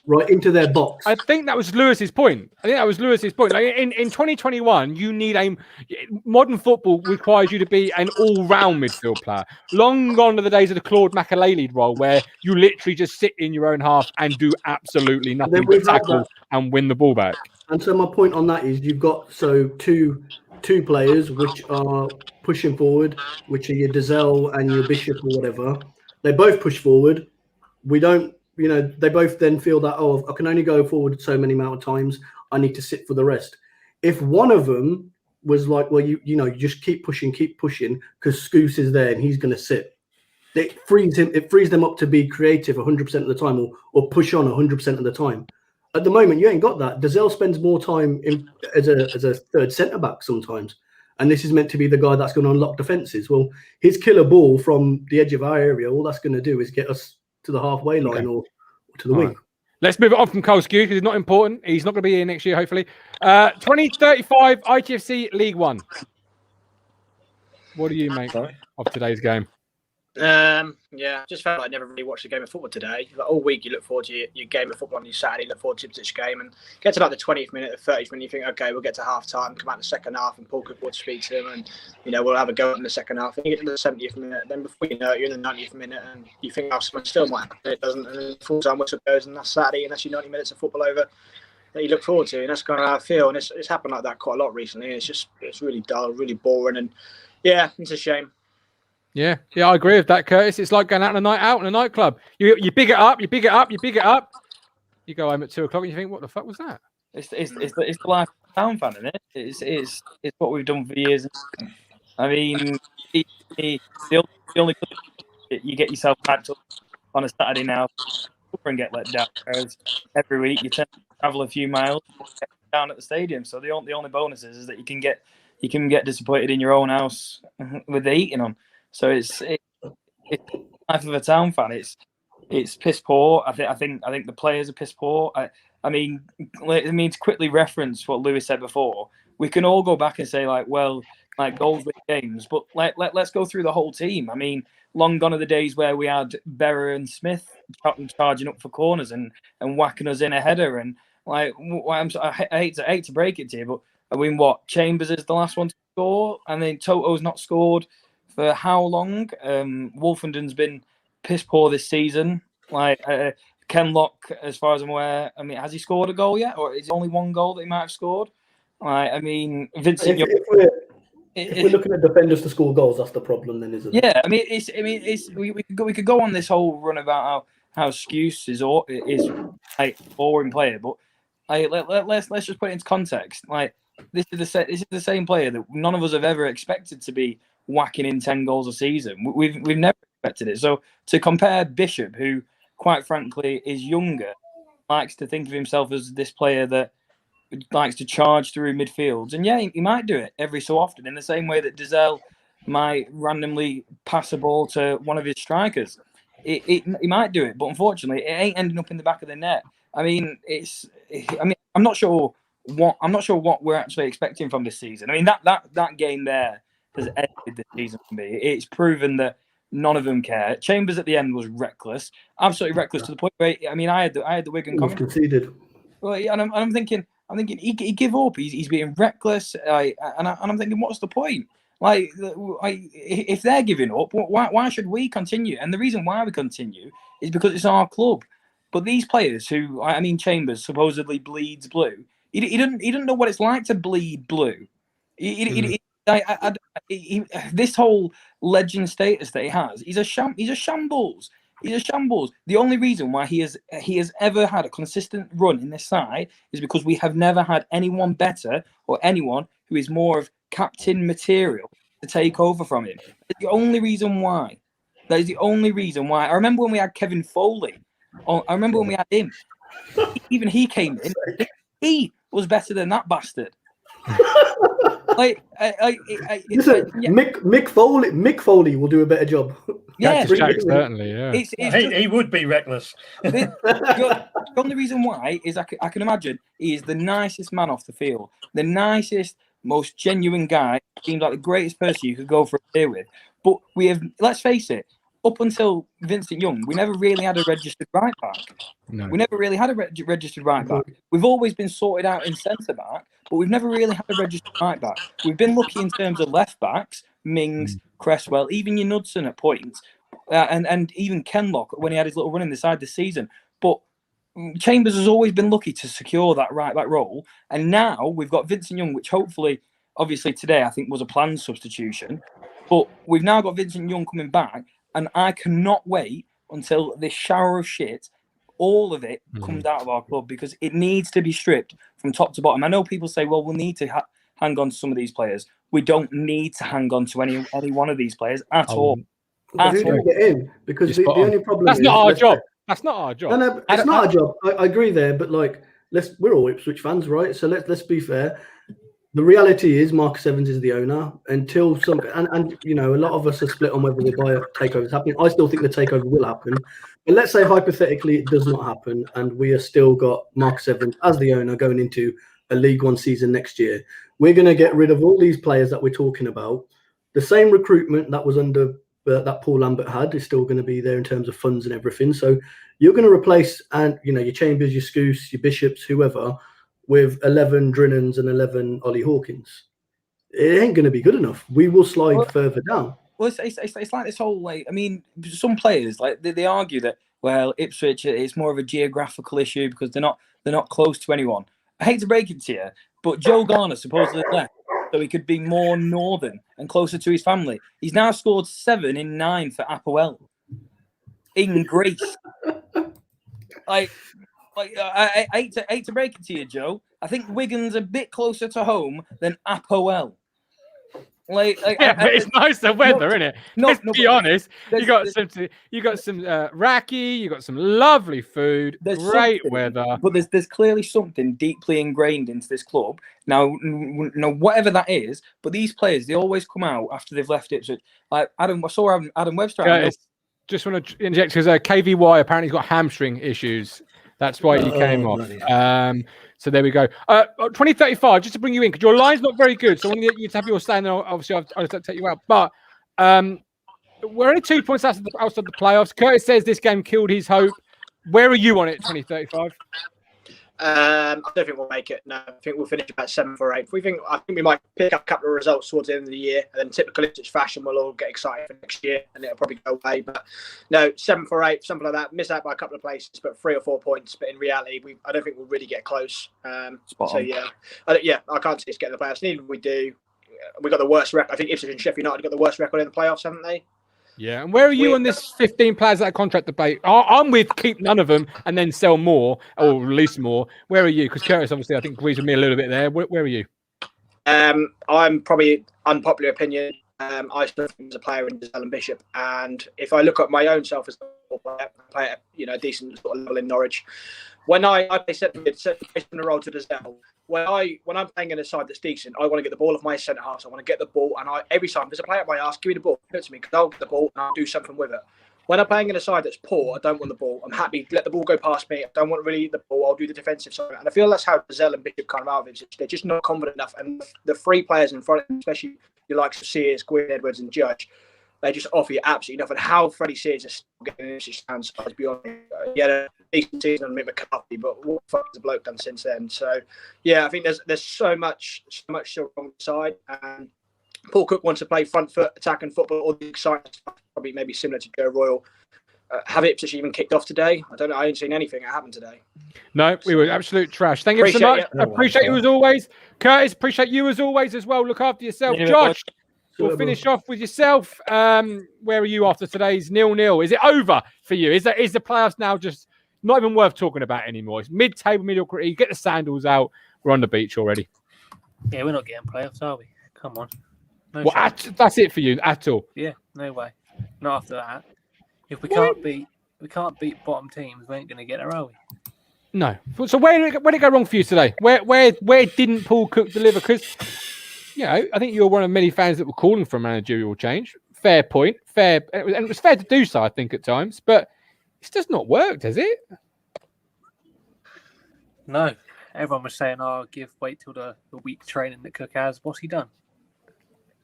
right into their box. I think that was Lewis's point. Like, in 2021, you need modern football requires you to be an all-round midfield player. Long gone are the days of the Claude Makelele role where you literally just sit in your own half and do absolutely nothing but tackle and win the ball back. And so my point on that is you've got two players which are pushing forward, which are your Dazelle and your Bishop or whatever. They both push forward. We don't, they both then feel that, oh, I can only go forward so many amount of times. I need to sit for the rest. If one of them was like, well, you just keep pushing because Scouse is there and he's going to sit. It frees them up to be creative 100% of the time or push on 100% of the time. At the moment, you ain't got that. Dazelle spends more time as a third centre back sometimes, and this is meant to be the guy that's going to unlock defences. Well, his killer ball from the edge of our area, all that's going to do is get us to the halfway line or to the wing. Right. Let's move it on from Cole Skew because he's not important. He's not going to be here next year, hopefully. 2035 ITFC League One. What do you make of today's game? Yeah, just felt like I never really watched a game of football today. Like, all week you look forward to your game of football on your Saturday, look forward to Ipswich game, and get to like the 20th minute, the 30th minute, you think, okay, we'll get to half time, come out in the second half, and Paul Cook will speak to him, and we'll have a go in the second half. And you get to the 70th minute, then before you know it, you're in the 90th minute, and you think, oh, someone still might happen. It doesn't, and then the full time whistle goes, and that's Saturday, and that's your 90 minutes of football over that you look forward to, and that's kind of how I feel. And it's happened like that quite a lot recently. And it's really dull, really boring, and yeah, it's a shame. Yeah, I agree with that, Curtis. It's like going out on a night out in a nightclub. You big it up. You go home at 2 o'clock and you think, what the fuck was that? It's the life of a town fan, isn't it? It's what we've done for years. I mean, the only you get yourself packed up on a Saturday now and get let down. Whereas every week you tend to travel a few miles down at the stadium. So the only bonus is that you can get disappointed in your own house with the heating on. So it's life of a town fan. It's piss poor. I think the players are piss poor. I mean to quickly reference what Lewis said before, we can all go back and say goals with games, but let's go through the whole team. I mean, long gone are the days where we had Berra and Smith charging up for corners and whacking us in a header. And I hate to break it to you, but I mean, Chambers is the last one to score, and then Toto's not scored for how long? Wolfenden's been piss poor this season. Ken Lock, as far as I'm aware, I mean, has he scored a goal yet, or is it only one goal that he might have scored? I mean, Vincent. If we're looking at defenders to score goals, that's the problem, then, isn't it? Yeah, I mean, we could go on this whole run about how Scouse is a boring player, but let's just put it into context. This is the same player that none of us have ever expected to be whacking in 10 goals a season. We've never expected it. So to compare Bishop, who quite frankly is younger, likes to think of himself as this player that likes to charge through midfields, and yeah, he might do it every so often, in the same way that Dazelle might randomly pass a ball to one of his strikers. He might do it, but unfortunately, it ain't ending up in the back of the net. I mean, I'm not sure what we're actually expecting from this season. I mean, that game there has ended this season for me. It's proven that none of them care. Chambers at the end was reckless, absolutely reckless, to the point where, I mean, I had the Wigan comment. Conceded. Well, and I'm thinking he give up. He's being reckless, and I'm thinking, what's the point? If they're giving up, why should we continue? And the reason why we continue is because it's our club. But these players who, I mean, Chambers supposedly bleeds blue. He doesn't know what it's like to bleed blue. This whole legend status that he has, he's a shambles. He's a shambles. The only reason why he has ever had a consistent run in this side is because we have never had anyone better or anyone who is more of captain material to take over from him. That's the only reason why. That is the only reason why. I remember when we had Kevin Foley. I remember when we had him. Even he came in. He was better than that bastard. Mick Foley will do a better job. Yeah, certainly. Yeah, he would be reckless. The only reason why is I can imagine he is the nicest man off the field, the nicest, most genuine guy. Seems like the greatest person you could go for a beer with. But we have, let's face it, up until Vincent Young, we never really had a registered right back. No. We never really had a registered right back. We've always been sorted out in centre back, but we've never really had a registered right back. We've been lucky in terms of left backs, Mings, Cresswell, even your Knudsen at points, and even Kenlock when he had his little run in the side this season. But Chambers has always been lucky to secure that right back role, and now we've got Vincent Young, which hopefully, obviously today I think was a planned substitution, but we've now got Vincent Young coming back, and I cannot wait until this shower of shit, all of it, comes out of our club, because it needs to be stripped from top to bottom. I know people say, well, we'll need to hang on to some of these players. We don't need to hang on to any one of these players at all. But who do we get in? Because the only problem that's is... not our job. That's not our job. No, it's not our job. I agree there, but like, we're all Ipswich fans, right? So let's be fair. The reality is Marcus Evans is the owner until some, and you know, a lot of us are split on whether the buyout takeover is happening. I still think the takeover will happen, but let's say hypothetically it does not happen, and we are still got Marcus Evans as the owner going into a League One season next year. We're going to get rid of all these players that we're talking about. The same recruitment that was under that Paul Lambert had is still going to be there in terms of funds and everything. So you're going to replace, and you know, your Chambers, your Scouse, your Bishops, whoever, with 11 Drinnans and 11 Ollie Hawkins. It ain't going to be good enough. We will slide further down. Well, it's like this whole, like, I mean, some players, like, they argue that, well, Ipswich, it's more of a geographical issue because they're not close to anyone. I hate to break it to you, but Joe Garner supposedly left so he could be more northern and closer to his family. He's now scored 7 in 9 for Apoel in Greece. I hate to break it to you, Joe. I think Wigan's a bit closer to home than Apoel. But it's nicer weather, isn't it? Let's be honest. You got some raki, you got some lovely food, great weather. But there's clearly something deeply ingrained into this club. Now, whatever that is, but these players, they always come out after they've left Ipswich. Like I saw Adam Webster. Just want to inject because KVY apparently has got hamstring issues. That's why he came off. So there we go. 2035, just to bring you in, because your line's not very good. So I want you to have your stand. Obviously, I'll take you out. But we're only 2 points outside the playoffs. Curtis says this game killed his hope. Where are you on it, 2035? I don't think we'll make it. No, I think we'll finish about 7th or 8th. I think we might pick up a couple of results towards the end of the year, and then typical Ipswich fashion, we'll all get excited for next year, and it'll probably go away. But no, 7th or 8th, something like that. Miss out by a couple of places, but 3 or 4 points. But in reality, I don't think we'll really get close. So yeah, I can't see us getting the playoffs. Neither we do. We got the worst record. I think Ipswich and Sheffield United got the worst record in the playoffs, haven't they? Yeah, and where are you on this 15 players that contract debate? I'm with keep none of them and then sell more or release more. Where are you? Because Curtis, obviously, I think agrees with me a little bit there. Where are you? I'm probably unpopular opinion. I still think as a player in Giselle and Bishop, and if I look at my own self as a player, I play at a decent sort of level in Norwich. When I play centre mid, in a role to Giselle, when I'm playing in a side that's decent, I want to get the ball off my centre half. So I want to get the ball, and every time there's a player at my ass, give me the ball, give it to me, because I'll get the ball and I'll do something with it. When I'm playing in a side that's poor, I don't want the ball. I'm happy to let the ball go past me. I don't want really the ball. I'll do the defensive side. And I feel that's how Giselle and Bishop kind of are. They're just not confident enough. And the 3 players in front, especially your likes of Sears, Gwyn Edwards, and Judge, they just offer you absolutely nothing. How Freddie Sears is still getting in his stands, to be honest. He had a decent season on Mick McCarthy, but what the fuck has the bloke done since then? So, yeah, I think there's so much still wrong side. And Paul Cook wants to play front foot attacking football. All the exciting stuff, probably maybe similar to Joe Royal. Have Ipswich even kicked off today? I don't know. I ain't seen anything that happened today. No, we were absolute trash. Thank you so much. Appreciate you as always. Curtis, appreciate you as always as well. Look after yourself. Josh, we'll finish off with yourself. Where are you after today's 0-0? Is it over for you? Is the playoffs now just not even worth talking about anymore? It's mid-table mediocrity. Get the sandals out. We're on the beach already. Yeah, we're not getting playoffs, are we? Come on. No that's it for you at all? Yeah, no way. Not after that. If we can't beat bottom teams, we ain't going to get there, are we? No. So where did it go wrong for you today? Where didn't Paul Cook deliver? Because I think you're one of many fans that were calling for a managerial change. Fair point. And it was fair to do so, I think, at times. But it's just not worked, has it? No. Everyone was saying, wait till the week training that Cook has. What's he done?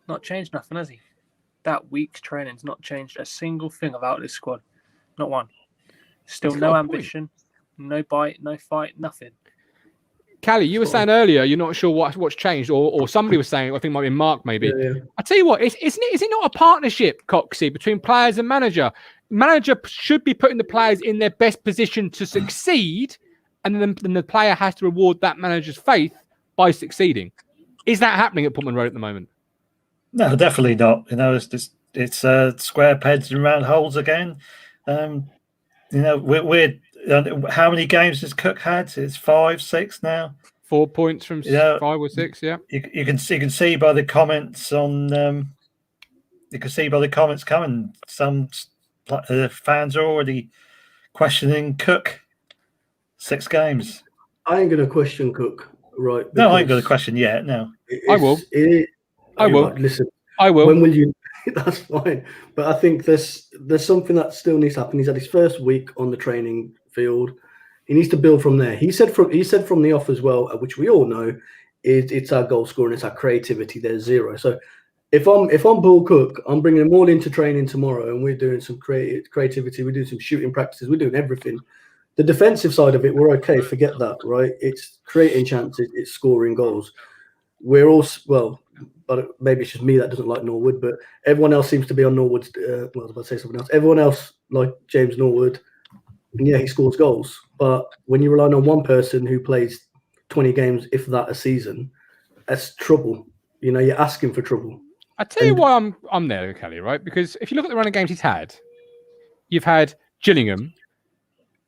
Not changed nothing, has he? that week's training's not changed a single thing about this squad. Not one. Still no ambition, no bite, no fight, nothing. Callie, you were saying earlier you're not sure what's changed, or somebody was saying, I think it might be Mark maybe. Yeah. I tell you what, is it not a partnership, Coxie, between players and manager? Manager should be putting the players in their best position to succeed, and then the player has to reward that manager's faith by succeeding. Is that happening at Portman Road at the moment? No, definitely not. You know, it's square pegs and round holes again. You know, we're how many games has Cook had? It's 5, 6 now. 4 points from 5 or 6. Yeah, you can see by the comments on. You can see by the comments coming. Some fans are already questioning Cook. 6 games. I ain't going to question Cook, right? No, I ain't going to question yet. No, I will. I will. Right, listen, I will. When will you? That's fine. But I think there's something that still needs to happen. He's had his first week on the training field. He needs to build from there. He said from the off as well, which we all know, it's our goal scoring, it's our creativity. There's zero. So if I'm Paul Cook, I'm bringing them all into training tomorrow, and we're doing some creativity. We're doing some shooting practices. We're doing everything. The defensive side of it, we're okay. Forget that, right? It's creating chances. It's scoring goals. We're all but maybe it's just me that doesn't like Norwood, but everyone else seems to be on Norwood's. I was about to say something else. Everyone else, like James Norwood, and yeah, he scores goals. But when you're relying on one person who plays 20 games, if that, a season, that's trouble. You know, you're asking for trouble. I tell you why I'm there, Kelly, right? Because if you look at the run of games he's had, you've had Gillingham,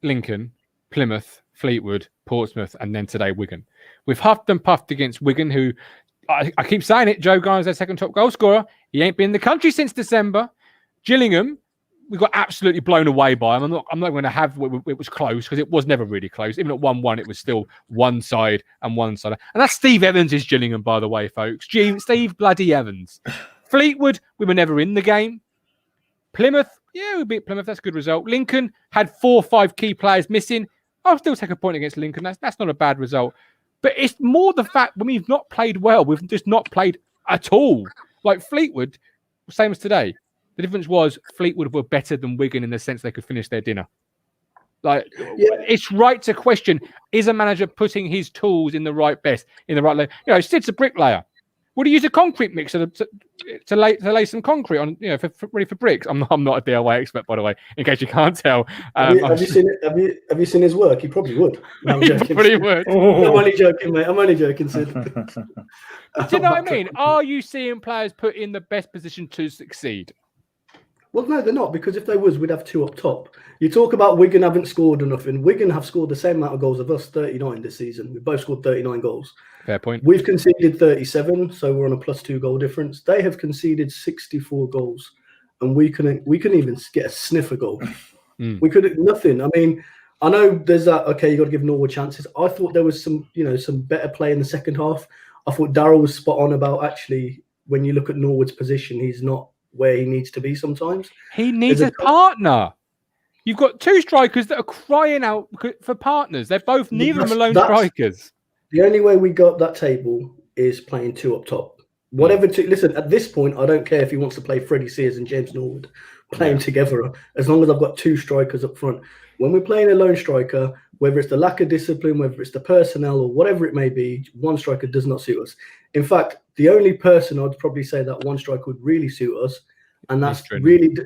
Lincoln, Plymouth, Fleetwood, Portsmouth, and then today Wigan. We've huffed and puffed against Wigan, who I keep saying it. Joe Garner's their second top goal scorer. He ain't been in the country since December. Gillingham, we got absolutely blown away by him. I'm not going to have it was close, because it was never really close. Even at 1-1, it was still one side and one side. And that's Steve Evans' Gillingham, by the way, folks. Steve bloody Evans. Fleetwood, we were never in the game. Plymouth, yeah, we beat Plymouth. That's a good result. Lincoln had 4 or 5 key players missing. I'll still take a point against Lincoln. That's not a bad result. But it's more the fact when we've not played well, we've just not played at all. Like Fleetwood, same as today. The difference was Fleetwood were better than Wigan in the sense they could finish their dinner. Like, it's right to question, is a manager putting his tools in the right level? You know, Sid's a bricklayer. Would he use a concrete mixer to lay some concrete on, you know, ready for bricks? I'm not a DIY expert, by the way, in case you can't tell. Have you seen his work? He probably would. No, he probably would. I'm only joking, mate. I'm only joking, Sid. Do you know what I mean? Are you seeing players put in the best position to succeed? Well, no, they're not, because if they was, we'd have 2 up top. You talk about Wigan haven't scored enough, and Wigan have scored the same amount of goals as us, 39 this season. We've both scored 39 goals. Fair point. We've conceded 37, so we're on a +2 goal difference. They have conceded 64 goals, and we couldn't even get a sniff of goal. We couldn't, nothing. I mean, I know there's that, okay, you got to give Norwood chances. I thought there was some better play in the second half. I thought Darryl was spot on about, actually, when you look at Norwood's position, he's not where he needs to be sometimes. He needs a partner. You've got 2 strikers that are crying out for partners. They're both neither of them alone strikers. The only way we got that table is playing 2 up top. Listen, at this point, I don't care if he wants to play Freddie Sears and James Norwood playing together, as long as I've got 2 strikers up front. When we're playing a lone striker, whether it's the lack of discipline, whether it's the personnel or whatever it may be, 1 striker does not suit us. In fact, the only person I'd probably say that 1 striker would really suit us, and that's really,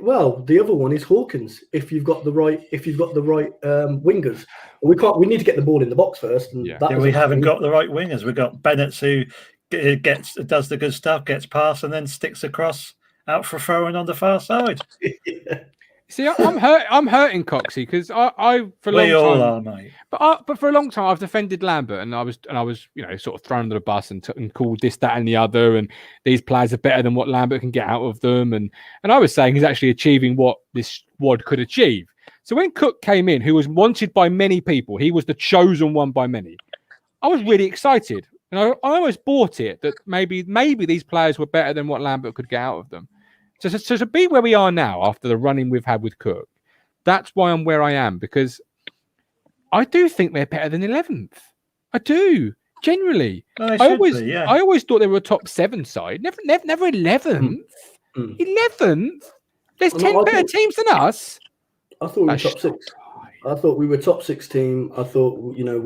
well, the other one is Hawkins. If you've got the right wingers, we need to get the ball in the box first. And we haven't got the right wingers. We've got Bennett who does the good stuff, gets past, and then sticks across out for throwing on the far side. See, I'm hurting Coxie, because for a long time. We all are, mate. But for a long time, I've defended Lambert, and I was sort of thrown under the bus and called this, that, and the other, and these players are better than what Lambert can get out of them, and I was saying he's actually achieving what this squad could achieve. So when Cook came in, who was wanted by many people, he was the chosen one by many. I was really excited, and I almost bought it that maybe these players were better than what Lambert could get out of them. So to be where we are now after the running we've had with Cook, that's why I'm where I am, because I do think they're better than 11th. I do. Generally, Well, I always, be, yeah. I always thought they were a top 7 side. Never 11th. 11th. There's 10 better teams than us. I thought we were top 6. I thought we were top 6 team. I thought, you know,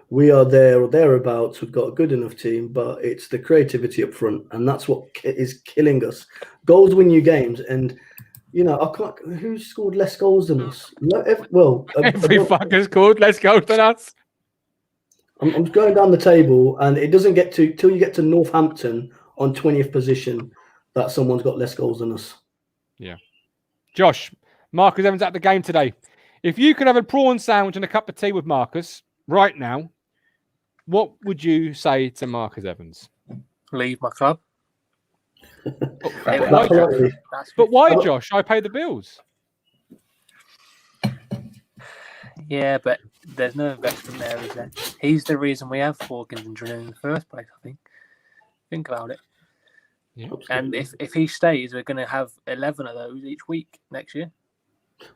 we are there or thereabouts. We've got a good enough team, but it's the creativity up front, and that's what is killing us. Goals win you games, and you know, I can't. Who scored less goals than us? Every fucker scored less goals than us. I'm going down the table, and it doesn't get to till you get to Northampton on 20th position that someone's got less goals than us. Yeah, Josh, Marcus Evans at the game today. If you could have a prawn sandwich and a cup of tea with Marcus right now, what would you say to Marcus Evans? Leave my club. But why, Josh? I pay the bills. Yeah, but there's no investment there, is there? He's the reason we have Forkins and Drennan in the first place, I think. Think about it. Yeah. And if he stays, we're going to have 11 of those each week next year.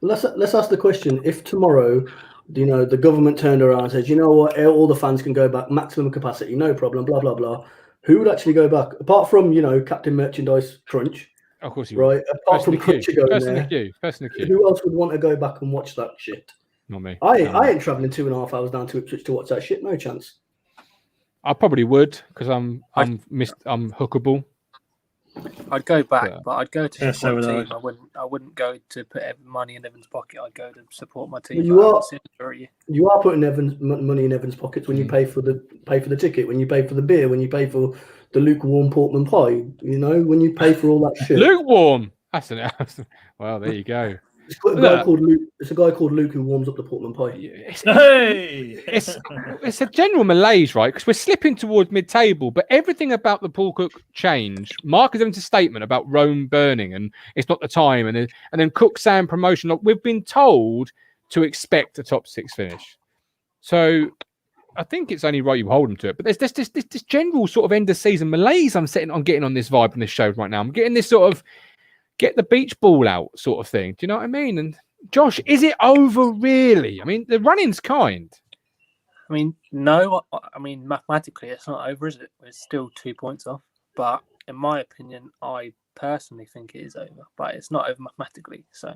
Well, let's ask the question. If tomorrow, you know, the government turned around and said, you know what, all the fans can go back, maximum capacity, no problem, blah, blah, blah. Who would actually go back? Apart from, you know, Captain Merchandise Crunch. Of course, right? Apart from Cruncher going there. Person the queue. Who else would want to go back and watch that shit? Not me. I ain't travelling 2.5 hours down to Ipswich to watch that shit. No chance. I probably would because I'm hookable. I'd go back, but I'd go to Yeah, support so my would team. I wouldn't go to put money in Evan's pocket. I'd go to support my team. Well, you are putting money in Evan's pockets when you pay for the ticket, when you pay for the beer, when you pay for the lukewarm Portman pie. You know, when you pay for all that shit. Lukewarm. That's an. Well, there you go. It's a guy called Luke who warms up the Portman pie. It's a general malaise, right? Because we're slipping towards mid-table, but everything about the Paul Cook change. Mark is into a statement about Rome burning, and it's not the time, and then Cook saying promotion. Like, we've been told to expect a top 6 finish, so I think it's only right you hold them to it. But there's this general sort of end of season malaise. I'm getting on this vibe on this show right now. I'm getting this sort of get the beach ball out sort of thing. Do you know what I mean? And Josh, is it over really? I mean, the running's kind. I mean, no. I mean, mathematically, it's not over, is it? We're still 2 points off. But in my opinion, I personally think it is over. But it's not over mathematically. So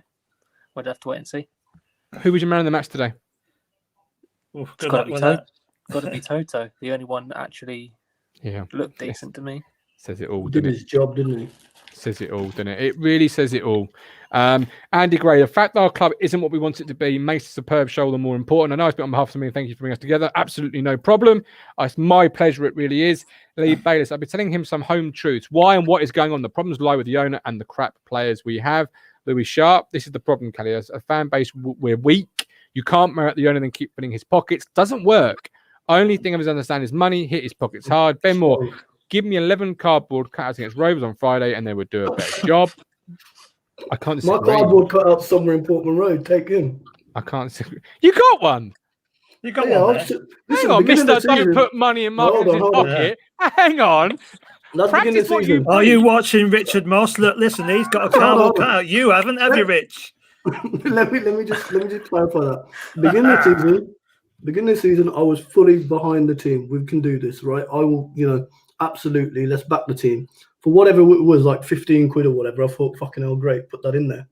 we'd have to wait and see. Who was your man of the match today? It's got to be Toto. The only one that actually looked decent to me. Says it all. Did his job, didn't he? Says it all, doesn't it? It really says it all. Andy Gray, the fact that our club isn't what we want it to be makes a superb show all the more important. I know it's been on behalf of me. Thank you for bringing us together. Absolutely no problem. It's my pleasure. It really is. Lee Bayliss, I've been telling him some home truths. Why and what is going on? The problems lie with the owner and the crap players we have. Louis Sharp, this is the problem, Kelly. As a fan base, we're weak. You can't merit the owner and keep filling his pockets. Doesn't work. Only thing I understand is money. Hit his pockets hard. Ben Moore. Give me 11 cardboard cutouts against Rovers on Friday and they would do a better job. I can't disagree. My cardboard cutout somewhere in Portman Road. Take him. I can't disagree. You got one. You got one. Hang on, Mister. Don't put money in Marcus's pocket. Yeah. Hang on. Practice what you Are you watching Richard Moss? Look, listen, he's got a cardboard cutout. You haven't, have you, Rich? let me just clarify that. Beginning of the season, I was fully behind the team. We can do this, right? I will, you know. Absolutely, let's back the team for whatever it was, like 15 quid or whatever. I thought, fucking hell, great, put that in there,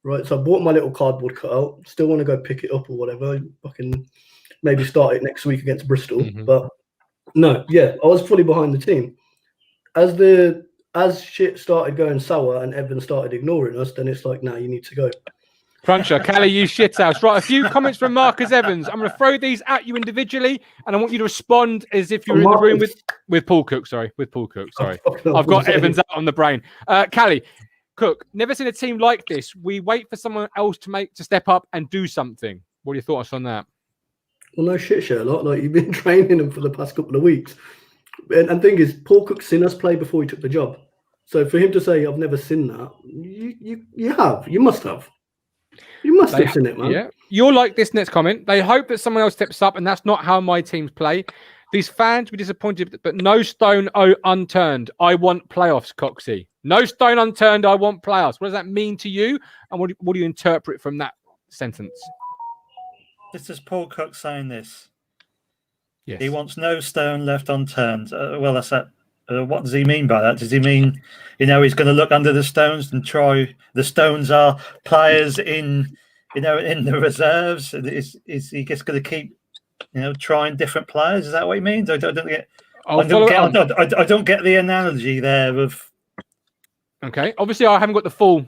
right? So I bought my little cardboard cutout. Still want to go pick it up or whatever. Fucking maybe start it next week against Bristol. But no, yeah, I was fully behind the team. As shit started going sour and Evan started ignoring us, then it's like, nah, you need to go. Cruncher, Callie, you shithouse. Right, a few comments from Marcus Evans. I'm going to throw these at you individually, and I want you to respond as if you're in the room with Paul Cook. Sorry, with Paul Cook. Sorry, I've got Evans out on the brain. Callie, Cook, never seen a team like this. We wait for someone else to step up and do something. What are your thoughts on that? Well, no shit, Sherlock. Like, you've been training them for the past couple of weeks, and thing is, Paul Cook's seen us play before he took the job. So for him to say, "I've never seen that," you have. You must have. You must have seen it, man. Yeah. You're like this next comment. They hope that someone else steps up, and that's not how my teams play. These fans will be disappointed, but no stone unturned. I want playoffs, Coxie. No stone unturned. I want playoffs. What does that mean to you? And what do you interpret from that sentence? This is Paul Cook saying this. Yes. He wants no stone left unturned. Well, that's that. What does he mean by that? Does he mean, he's going to look under the stones and try? The stones are players in the reserves. Is he just going to keep, trying different players? Is that what he means? I don't get. I don't get the analogy there of. Okay. Obviously, I haven't got the full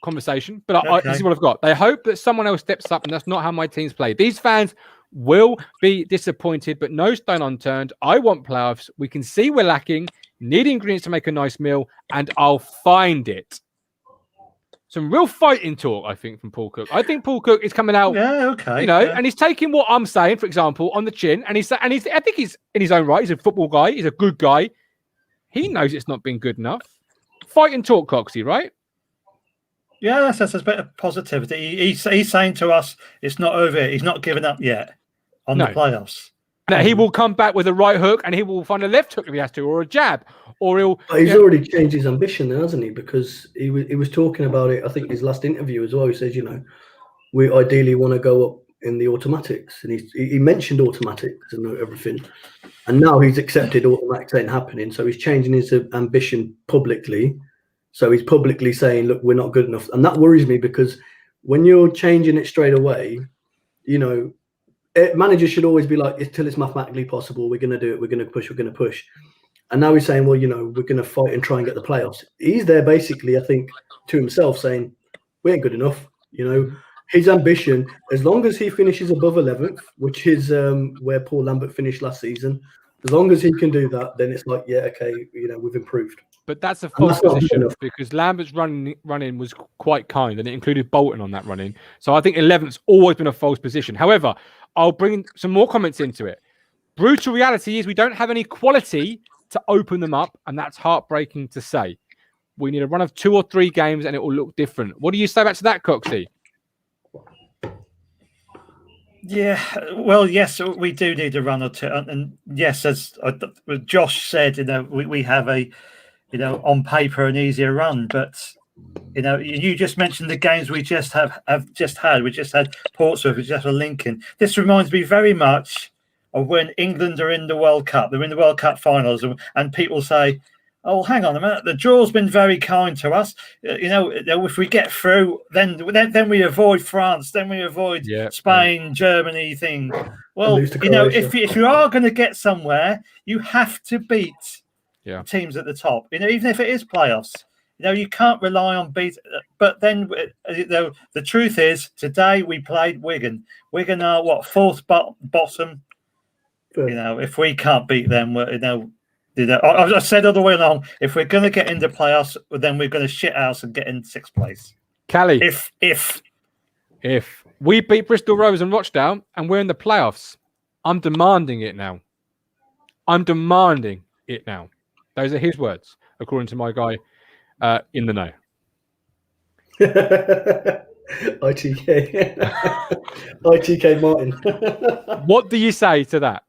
conversation, but this is what I've got. They hope that someone else steps up, and that's not how my teams play. These fans will be disappointed, but no stone unturned. I want playoffs. We can see we're lacking, need ingredients to make a nice meal, and I'll find it. Some real fighting talk, I think, from Paul Cook. I think Paul Cook is coming out, and he's taking what I'm saying, for example, on the chin, and I think he's in his own right. He's a football guy. He's a good guy. He knows it's not been good enough. Fighting talk, Coxie, right? Yeah, that's a bit of positivity. He's saying to us, it's not over. He's not given up yet on the playoffs. That he will come back with a right hook, and he will find a left hook if he has to, or a jab, or he's already changed his ambition, then, hasn't he? Because he was talking about it. I think his last interview as well. He says, we ideally want to go up in the automatics, and he mentioned automatics and everything. And now he's accepted automatics ain't happening, so he's changing his ambition publicly. So he's publicly saying, look, we're not good enough. And that worries me, because when you're changing it straight away, managers should always be like, until it's mathematically possible, we're going to do it, we're going to push. And now he's saying, well, we're going to fight and try and get the playoffs. He's there basically, I think, to himself saying, we ain't good enough. His ambition, as long as he finishes above 11th, which is where Paul Lambert finished last season, as long as he can do that, then it's like, yeah, okay, we've improved. But that's a false position, because Lambert's running was quite kind, and it included Bolton on that running. So I think 11th's always been a false position. However, I'll bring some more comments into it. Brutal reality is we don't have any quality to open them up, and that's heartbreaking to say. We need a run of 2 or 3 games, and it will look different. What do you say back to that, Coxie? Yeah, well, yes, we do need a run or two, and yes, as Josh said, we have a, on paper an easier run, but you just mentioned the games we just have just had. We just had Portsmouth, we just had Lincoln. This reminds me very much of when England are in the World Cup. They're in the World Cup finals, and people say, oh, hang on a minute, the draw's been very kind to us. If we get through, then we avoid France, then we avoid Spain, Germany thing. Well, if you are going to get somewhere, you have to beat teams at the top. Even if it is playoffs, you can't rely on beat. But then, the truth is, today we played Wigan. Wigan are what, 4th bottom. If we can't beat them, I said all the way along, if we're going to get into playoffs, then we're going to shit house and get in 6th place. Callie, if we beat Bristol Rovers and Rochdale and we're in the playoffs, I'm demanding it now. Those are his words, according to my guy in the know. ITK Martin. What do you say to that?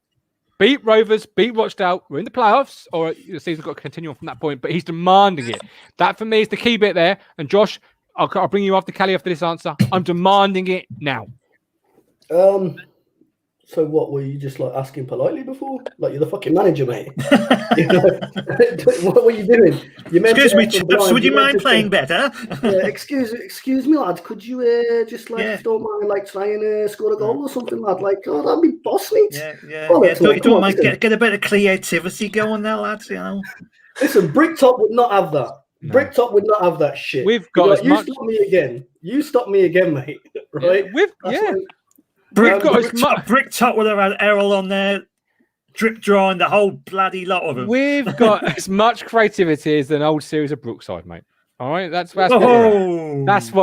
Beat Rovers, beat Rochdale, we're in the playoffs, or the season's got to continue on from that point, but he's demanding it. That, for me, is the key bit there. And Josh, I'll bring you after Callie after this answer. I'm demanding it now. So what, were you just asking politely before? Like, you're the fucking manager, mate. What were you doing? Excuse me, chaps, would you mind playing better? Excuse me, lad. Could you just don't mind try and score a goal or something, lad? That'd be boss, mate. You don't mind get a bit of creativity going there, lads. Listen, Bricktop would not have that. No. Bricktop would not have that shit. We've got stop me again. You stop me again, mate. Right? Bricktop would have had Errol on there, drip drawing the whole bloody lot of them. We've got as much creativity as an old series of Brookside, mate. All right, that's what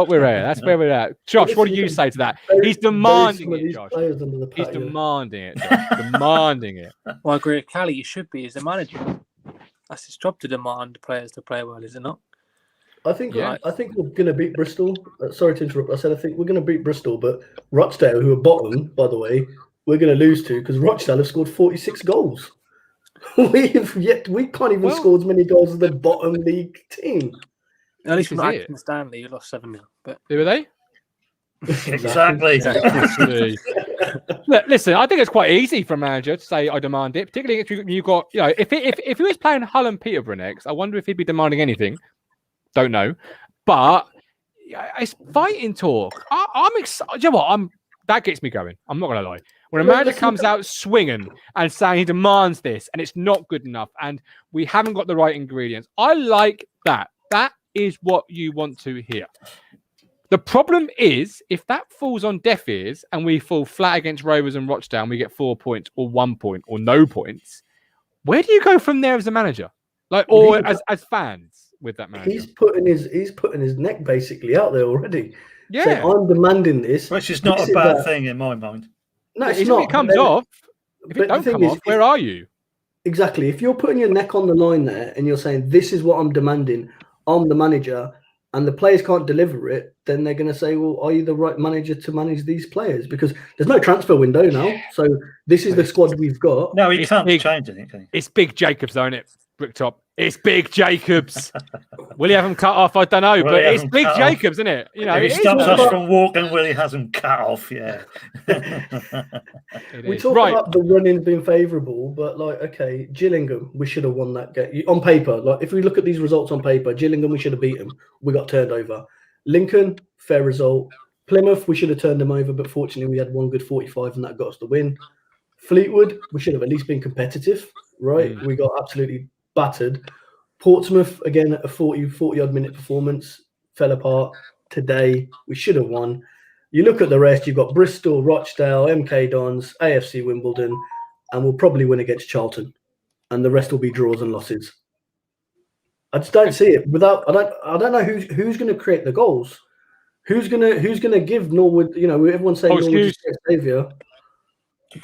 we're at. That's where we're at. Josh, what do you say to that? He's demanding it, Josh. He's demanding it, Josh. Demanding it. Well, I agree with Callie. You should be as a manager. That's his job to demand players to play well, is it not? I think we're going to beat Bristol. Sorry to interrupt. I said I think we're going to beat Bristol, but Rochdale, who are bottom, by the way, we're going to lose to because Rochdale have scored 46 goals. We can't even score as many goals as the bottom league team. At least with Acton Stanley, you lost 7-0. But who were they? Exactly. Look, listen, I think it's quite easy for a manager to say I demand it, particularly if you got, you know, if he was playing Hull and Peterborough next, I wonder if he'd be demanding anything. Don't know, but it's fighting talk. I'm excited. You know what? That gets me going. I'm not gonna lie. When a manager comes out swinging and saying he demands this and it's not good enough and we haven't got the right ingredients, I like that. That is what you want to hear. The problem is if that falls on deaf ears and we fall flat against Rovers and Rochdale and we get 4 points or 1 point or no points, where do you go from there as a manager? Like, or as fans with that manager? He's putting his neck basically out there already. Yeah. Saying, I'm demanding this. Which is not a bad thing in my mind. No, it's if not. it comes off, if it don't come off, where are you? Exactly. If you're putting your neck on the line there and you're saying, this is what I'm demanding, I'm the manager, and the players can't deliver it, then they're going to say, well, are you the right manager to manage these players? Because there's no transfer window now. So this is the squad we've got. No, he can't change anything, can he? It's Big Jacobs, isn't it? Bricktop. It's Big Jacobs. Will he have him cut off? I don't know, but it's Big Jacobs, isn't it? You know, if he stops us from walking, Will he has him cut off? Yeah. We talk about the run-ins being favourable, but like, okay, Gillingham, we should have won that game on paper. Like, if we look at these results on paper, Gillingham, we should have beat them. We got turned over. Lincoln, fair result. Plymouth, we should have turned them over, but fortunately, we had one good 45, and that got us the win. Fleetwood, we should have at least been competitive, right? We got absolutely battered. Portsmouth, again, a 40-odd minute performance, fell apart. Today, we should have won. You look at the rest, you've got Bristol, Rochdale, MK Dons, AFC Wimbledon, and we'll probably win against Charlton. And the rest will be draws and losses. I just don't see it. I don't know who's going to create the goals. Who's gonna give Norwood, you know, everyone's saying Norwood is their saviour.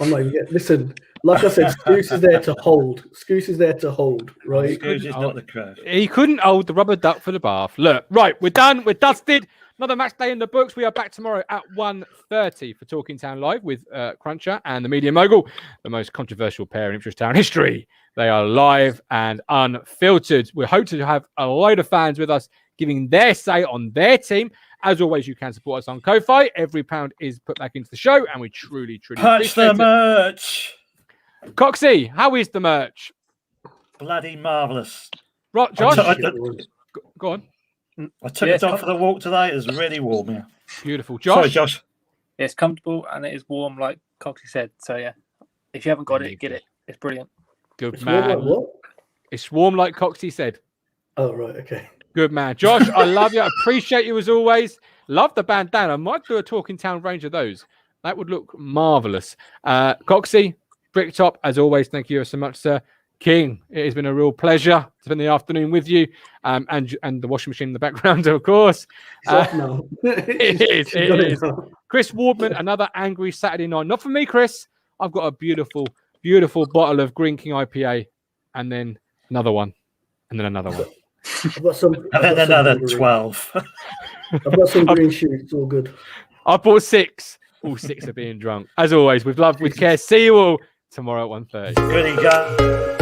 I'm not even listen, like I said, Scouse is there to hold. Scouse is there to hold, right? Scouse is not the crowd. He couldn't hold the rubber duck for the bath. Look, right, we're done. We're dusted. Another match day in the books. We are back tomorrow at 1:30 for Talking Town Live with Cruncher and the Media Mogul, the most controversial pair in Ipswich Town history. They are live and unfiltered. We hope to have a load of fans with us giving their say on their team. As always, you can support us on Ko-Fi. Every pound is put back into the show, and we truly Punch the merch. Coxie, how is the merch? Bloody marvellous. Right, Josh? Go on. I took it off for the walk today. It was really warm here. Beautiful. Josh? Sorry, Josh. It's comfortable and it is warm, like Coxie said. So, yeah, if you haven't got it, get it. It's brilliant. Good man. Warm like what? It's warm like Coxie said. Oh, right. Okay. Good man. Josh, I love you. I appreciate you as always. Love the bandana. I might do a Talking Town range of those. That would look marvellous. Coxie, Bricktop, as always, thank you so much, sir. King, it has been a real pleasure to spend the afternoon with you, and the washing machine in the background, of course. It is. Chris Wardman, another angry Saturday night. Not for me, Chris. I've got a beautiful, beautiful bottle of Green King IPA, and then another one, and then another one. I've got some. And then another 12. I've got some green shoes. It's all good. I bought 6. All 6 are being drunk. As always, with love, with care. See you all tomorrow at 1:30. Really go.